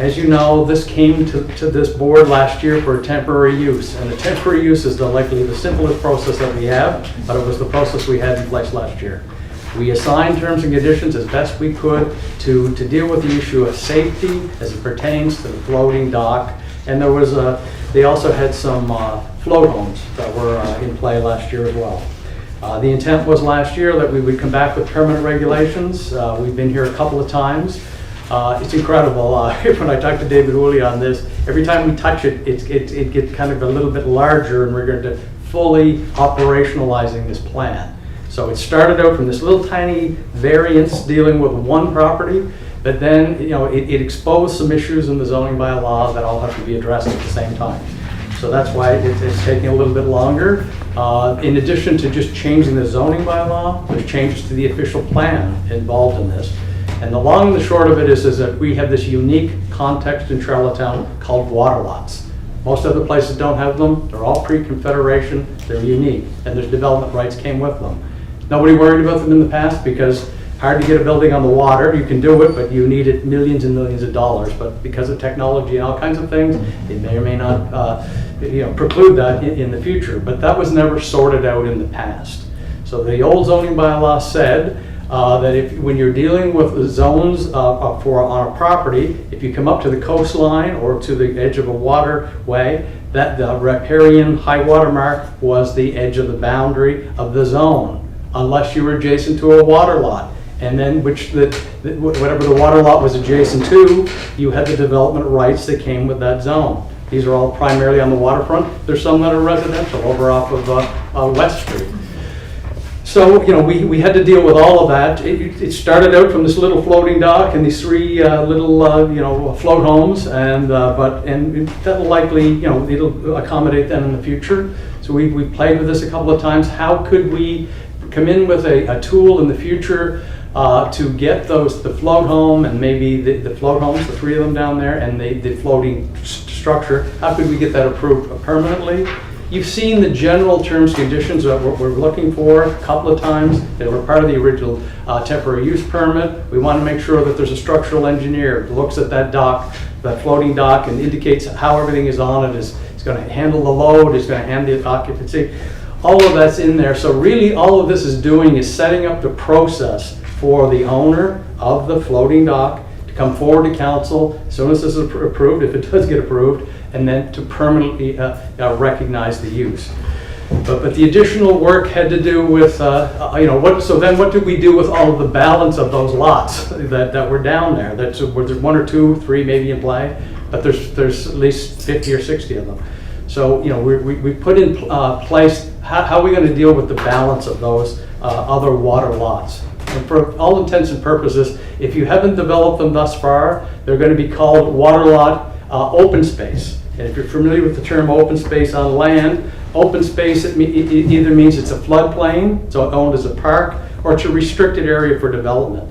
as you know, this came to this board last year for temporary use, and the temporary use is likely the simplest process that we have, but it was the process we had in place last year. We assigned terms and conditions as best we could to deal with the issue of safety as it pertains to the floating dock, and there was they also had some float homes that were in play last year as well. The intent was last year that we would come back with permanent regulations. We've been here a couple of times. It's incredible. When I talk to David Woolley on this, every time we touch it, it gets kind of a little bit larger, and we're going to fully operationalizing this plan. So it started out from this little tiny variance dealing with one property, but then it exposed some issues in the zoning bylaw that all have to be addressed at the same time. So that's why it's taking a little bit longer. In addition to just changing the zoning bylaw, there's changes to the official plan involved in this. And the long and the short of it is that we have this unique context in Charlottetown called water lots. Most other places don't have them. They're all pre-Confederation. They're unique, and there's development rights came with them. Nobody worried about them in the past because hard to get a building on the water. You can do it, but you need it millions and millions of dollars. But because of technology and all kinds of things, it may or may not preclude that in the future. But that was never sorted out in the past. So the old zoning bylaw said that when you're dealing with the zones on a property, if you come up to the coastline or to the edge of a waterway, that the riparian high water mark was the edge of the boundary of the zone, unless you were adjacent to a water lot. And then whatever the water lot was adjacent to, you had the development rights that came with that zone. These are all primarily on the waterfront. There's some that are residential over off of West Street. So, we had to deal with all of that. It started out from this little floating dock and these three little, float homes, and that'll likely, it'll accommodate them in the future. So we played with this a couple of times. How could we come in with a tool in the future to get the float home and maybe the float homes, the three of them down there, and the floating structure, how could we get that approved permanently? You've seen the general terms, conditions that we're looking for a couple of times. They were part of the original temporary use permit. We want to make sure that there's a structural engineer who looks at that dock, that floating dock, and indicates how everything is on it. It's going to handle the load, it's going to handle the occupancy. All of that's in there. So really all of this is doing is setting up the process for the owner of the floating dock to come forward to council as soon as this is approved, if it does get approved, and then to permanently recognize the use. But the additional work had to do with, so then what did we do with all of the balance of those lots that were down there? There's one or two, three maybe in play, but there's at least 50 or 60 of them. So, we put in place, how are we going to deal with the balance of those other water lots? And for all intents and purposes, if you haven't developed them thus far, they're going to be called water lot open space. And if you're familiar with the term open space on land, open space, it either means it's a floodplain, so owned as a park, or it's a restricted area for development.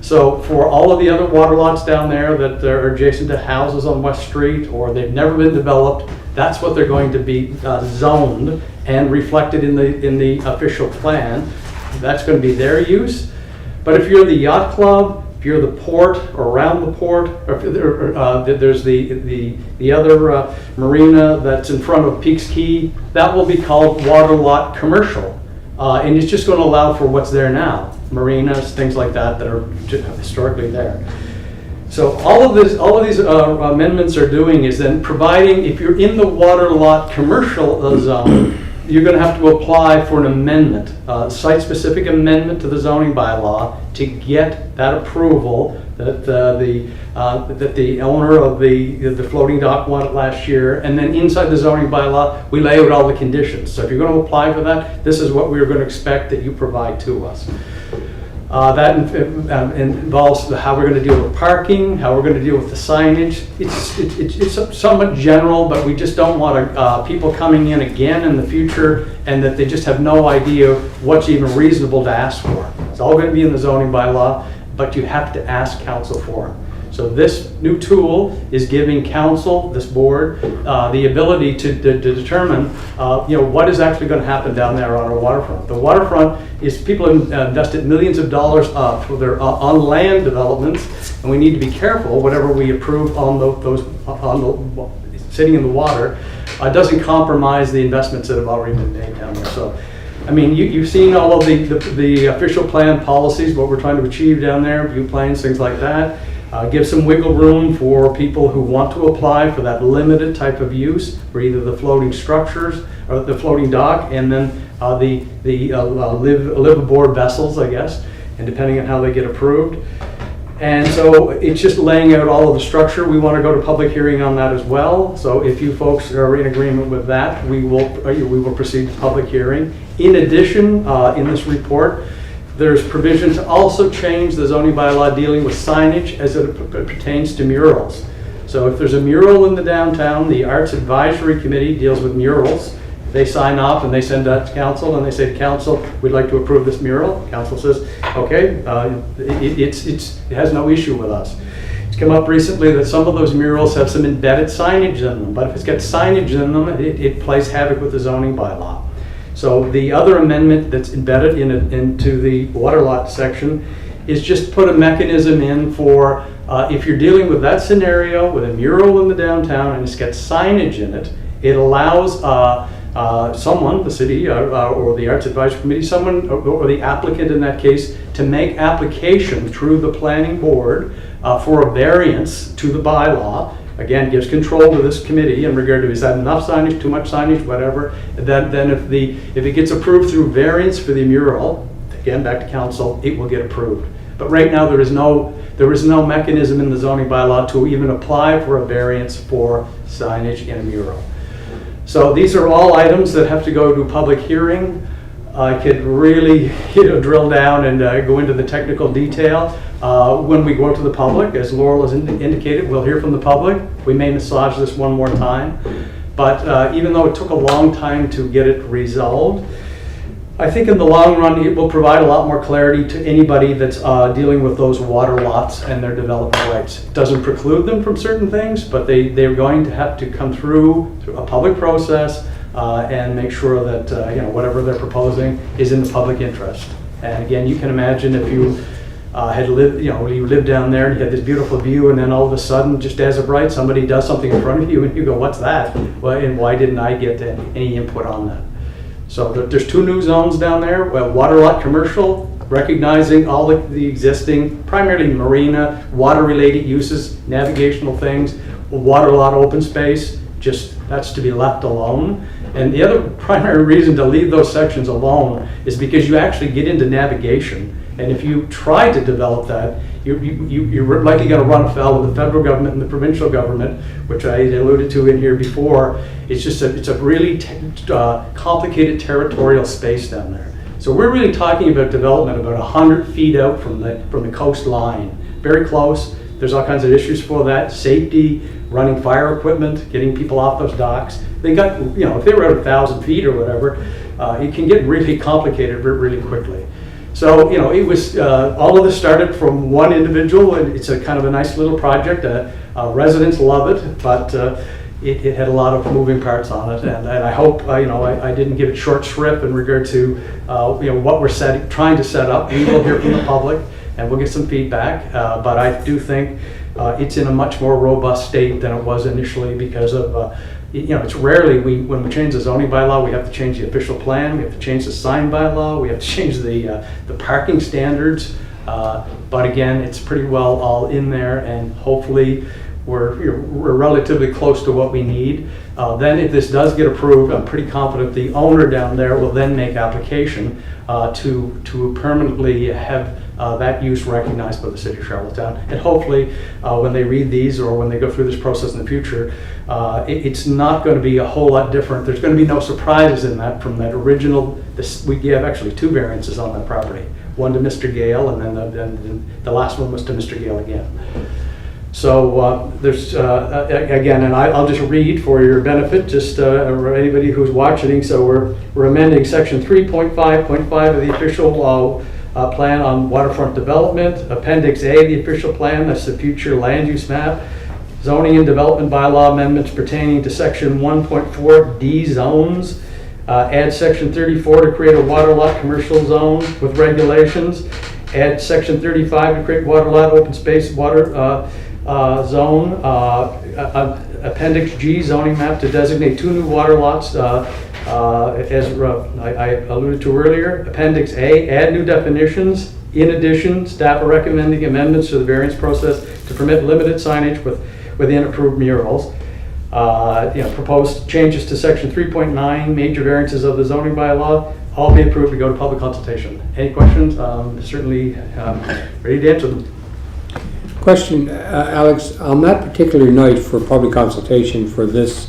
So for all of the other water lots down there that are adjacent to houses on West Street, or they've never been developed, that's what they're going to be zoned and reflected in the official plan. That's going to be their use. But if you're the yacht club, if you're the port or around the port, or there's the other marina that's in front of Peaks Key, that will be called water lot commercial. And it's just going to allow for what's there now, marinas, things like that are historically there. So all of these amendments are doing is then providing, if you're in the water lot commercial zone, you're going to have to apply for an amendment, site-specific amendment to the zoning bylaw to get that approval that the owner of the floating dock wanted last year. And then inside the zoning bylaw, we lay out all the conditions. So if you're going to apply for that, this is what we're going to expect that you provide to us. That involves how we're going to deal with parking, how we're going to deal with the signage. It's somewhat general, but we just don't want people coming in again in the future and that they just have no idea what's even reasonable to ask for. It's all going to be in the zoning bylaw, but you have to ask council for it. So this new tool is giving council, this board, the ability to determine, what is actually going to happen down there on our waterfront. The waterfront is, people have invested millions of dollars for their on land developments, and we need to be careful. Whatever we approve on sitting in the water doesn't compromise the investments that have already been made down there. So, I mean, you've seen all of the official plan policies, what we're trying to achieve down there, view planes, things like that. Give some wiggle room for people who want to apply for that limited type of use for either the floating structures or the floating dock, and then the live aboard vessels, I guess, and depending on how they get approved. And so it's just laying out all of the structure. We want to go to public hearing on that as well. So if you folks are in agreement with that, we will proceed to public hearing. In addition, in this report, there's provision to also change the zoning bylaw dealing with signage as it pertains to murals. So if there's a mural in the downtown, the Arts Advisory Committee deals with murals. They sign off and they send that to council and they say to council, we'd like to approve this mural. Council says, okay, it has no issue with us. It's come up recently that some of those murals have some embedded signage in them, but if it's got signage in them, it plays havoc with the zoning bylaw. So the other amendment that's embedded into the water lot section is just put a mechanism in for, if you're dealing with that scenario with a mural in the downtown and it's got signage in it, it allows someone, the city or the Arts Advisory Committee, someone or the applicant in that case, to make application through the planning board for a variance to the bylaw. Again, gives control to this committee in regard to, is that enough signage, too much signage, whatever. Then if it gets approved through variance for the mural, again, back to council, it will get approved. But right now, there is no mechanism in the zoning bylaw to even apply for a variance for signage in a mural. So these are all items that have to go to a public hearing. I could really drill down and go into the technical detail. When we go to the public, as Laurel has indicated, we'll hear from the public. We may massage this one more time. But even though it took a long time to get it resolved, I think in the long run, it will provide a lot more clarity to anybody that's dealing with those water lots and their development rights. It doesn't preclude them from certain things, but they're going to have to come through a public process and make sure that whatever they're proposing is in the public interest. And again, you can imagine if you had lived, you lived down there and you had this beautiful view, and then all of a sudden, just as of right, somebody does something in front of you and you go, what's that? Well, and why didn't I get any input on that? So there's 2 new zones down there. Well, water lot commercial, recognizing all the existing, primarily marina, water-related uses, navigational things. Water lot open space, that's to be left alone. And the other primary reason to leave those sections alone is because you actually get into navigation. And if you try to develop that, you're likely going to run afoul of the federal government and the provincial government, which I alluded to in here before. It's a really complicated territorial space down there. So we're really talking about development about 100 feet out from the coastline, very close. There's all kinds of issues for that: safety, running fire equipment, getting people off those docks. They got, if they were at 1,000 feet or whatever, it can get really complicated really quickly. So, it was, all of this started from one individual, and it's a kind of a nice little project. Residents love it, but it had a lot of moving parts on it. And I hope, I didn't give it short shrift in regard to, what we're trying to set up. We will hear from the public, and we'll get some feedback. But I do think it's in a much more robust state than it was initially because of, it's rarely, when we change the zoning bylaw, we have to change the official plan, we have to change the sign bylaw, we have to change the parking standards. But again, it's pretty well all in there, and hopefully we're relatively close to what we need. Then if this does get approved, I'm pretty confident the owner down there will then make application to permanently have that use recognized by the city of Charlottetown. And hopefully when they read these or when they go through this process in the future, it's not going to be a whole lot different. There's going to be no surprises in that from that original. We have actually 2 variances on that property. One to Mr. Gale, and then the last one was to Mr. Gale again. So there's, again, and I'll just read for your benefit, just anybody who's watching. So we're amending section 3.5.5 of the official plan on waterfront development. Appendix A, the official plan, that's the future land use map. Zoning and development bylaw amendments pertaining to section 1.4 D zones. Add section 34 to create a water lot commercial zone with regulations. Add section 35 to create water lot open space water zone. Appendix G, zoning map to designate 2 new water lots as I alluded to earlier. Appendix A, add new definitions. In addition, staff are recommending amendments to the variance process to permit limited signage within approved murals. Proposed changes to section 3.9, major variances of the zoning bylaw, all be approved to go to public consultation. Any questions? Certainly ready to answer them. Question, Alex, on that particular night for public consultation for these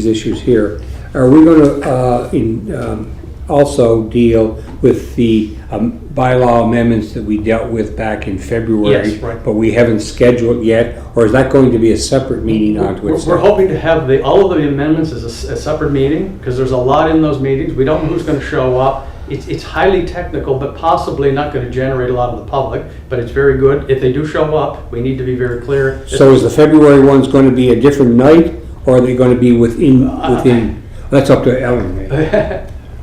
issues here, are we going to also deal with the bylaw amendments that we dealt with back in February? Yes, right. But we haven't scheduled yet, or is that going to be a separate meeting onto itself? We're hoping to have all of the amendments as a separate meeting, because there's a lot in those meetings. We don't know who's going to show up. It's highly technical, but possibly not going to generate a lot of the public, but it's very good. If they do show up, we need to be very clear. So is the February ones going to be a different night, or are they going to be within? That's up to Ellen.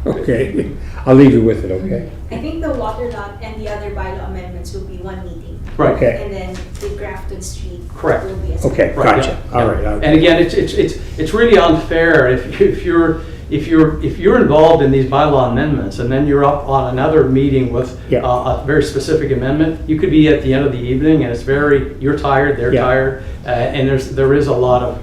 Okay. Okay, I'll leave you with it, okay? I think the water lot and the other bylaw amendments will be one meeting. Right. Okay. And then the Grafton Street Correct. will be a Okay, Right, gotcha, yeah, all yeah. right. And again, it's really unfair if you're involved in these bylaw amendments and then you're up on another meeting with Yeah. a very specific amendment, you could be at the end of the evening and you're tired, they're Yeah. tired, and there is a lot of,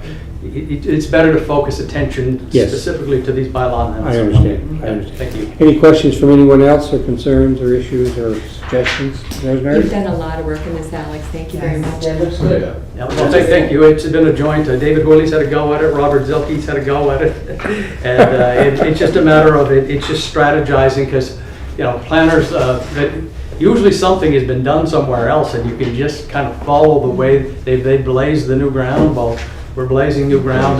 it's better to focus attention Yes. specifically to these bylaw amendments. I understand, I understand. Thank you. Any questions from anyone else, or concerns, or issues, or suggestions? Rosemary? You've done a lot of work in this, Alex. Thank you very much. Yeah, looks good. Yeah, well, thank you. It's been a joint. David Willey's had a go at it. Robert Zilke's had a go at it. And it's just a matter of it's just strategizing because, planners, that usually something has been done somewhere else and you can just kind of follow the way they blaze the new ground. Well, we're blazing new ground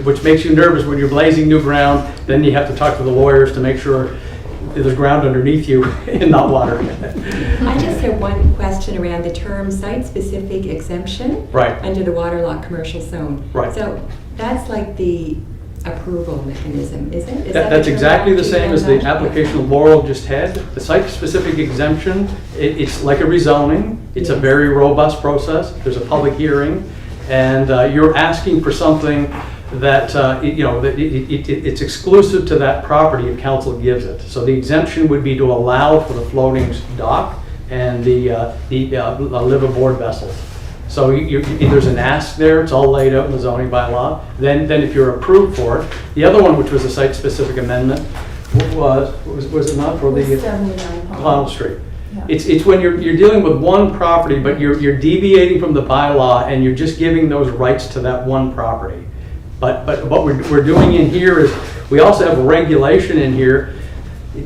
which makes you nervous when you're blazing new ground. Then you have to talk to the lawyers to make sure there's ground underneath you and not water. I just have one question around the term site-specific exemption. Right. Under the water lot commercial zone. Right. So that's like the approval mechanism, isn't it? Is that That's the exactly the same as the terminology? application Laurel just had. The site-specific exemption, it's like a rezoning. It's a very robust process. There's a public hearing. And you're asking for something that, it's exclusive to that property if council gives it. So the exemption would be to allow for the floating dock and the liveaboard vessels. So there's an ask there, it's all laid out in the zoning bylaw. Then if you're approved for it, the other one, which was a site-specific amendment, was it not for the 79 Connell Street? It's when you're dealing with one property, but you're deviating from the bylaw and you're just giving those rights to that one property. But what we're doing in here is, we also have a regulation in here.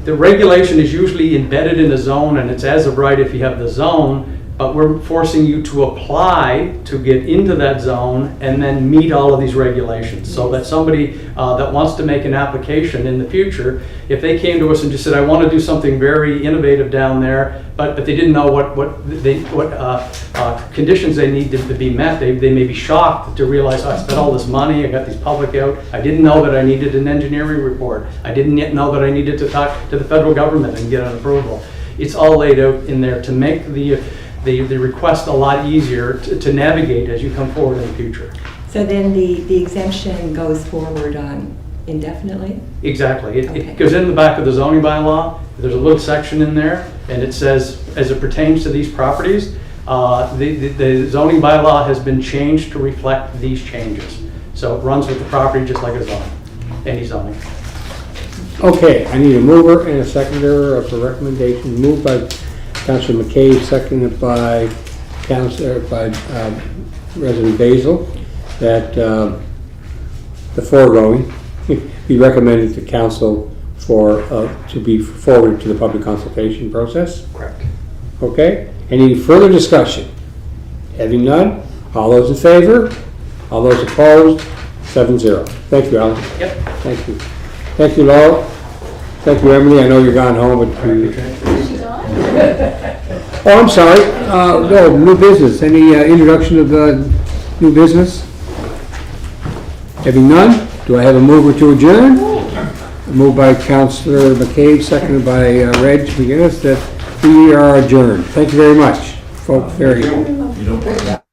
The regulation is usually embedded in the zone and it's as of right if you have the zone, but we're forcing you to apply to get into that zone and then meet all of these regulations. So that somebody that wants to make an application in the future, if they came to us and just said, I want to do something very innovative down there, but they didn't know what conditions they need to be met, they may be shocked to realize, I spent all this money, I got these public out, I didn't know that I needed an engineering report, I didn't yet know that I needed to talk to the federal government and get an approval. It's all laid out in there to make the request a lot easier to navigate as you come forward in the future. So then the exemption goes forward on indefinitely? Exactly. Okay. It goes in the back of the zoning bylaw. There's a little section in there, and it says, as it pertains to these properties, the zoning bylaw has been changed to reflect these changes. So it runs with the property just like a zone, any zoning. Okay, I need a mover and a seconder of the recommendation. Moved by Councilor McCabe, seconded by Resident Basil, that the foregoing be recommended to council to be forwarded to the public consultation process. Correct. Okay, any further discussion? Having none, all those in favor? All those opposed? 7-0. Thank you, Alan. Yep. Thank you. Thank you, Laurel. Thank you, Emily. I know you're gone home, but oh, I'm sorry. No, new business. Any introduction of new business? Having none, do I have a mover to adjourn? Moved by Councillor McCabe, seconded by Reg McGinnis, that we are adjourned. Thank you very much, folks. You don't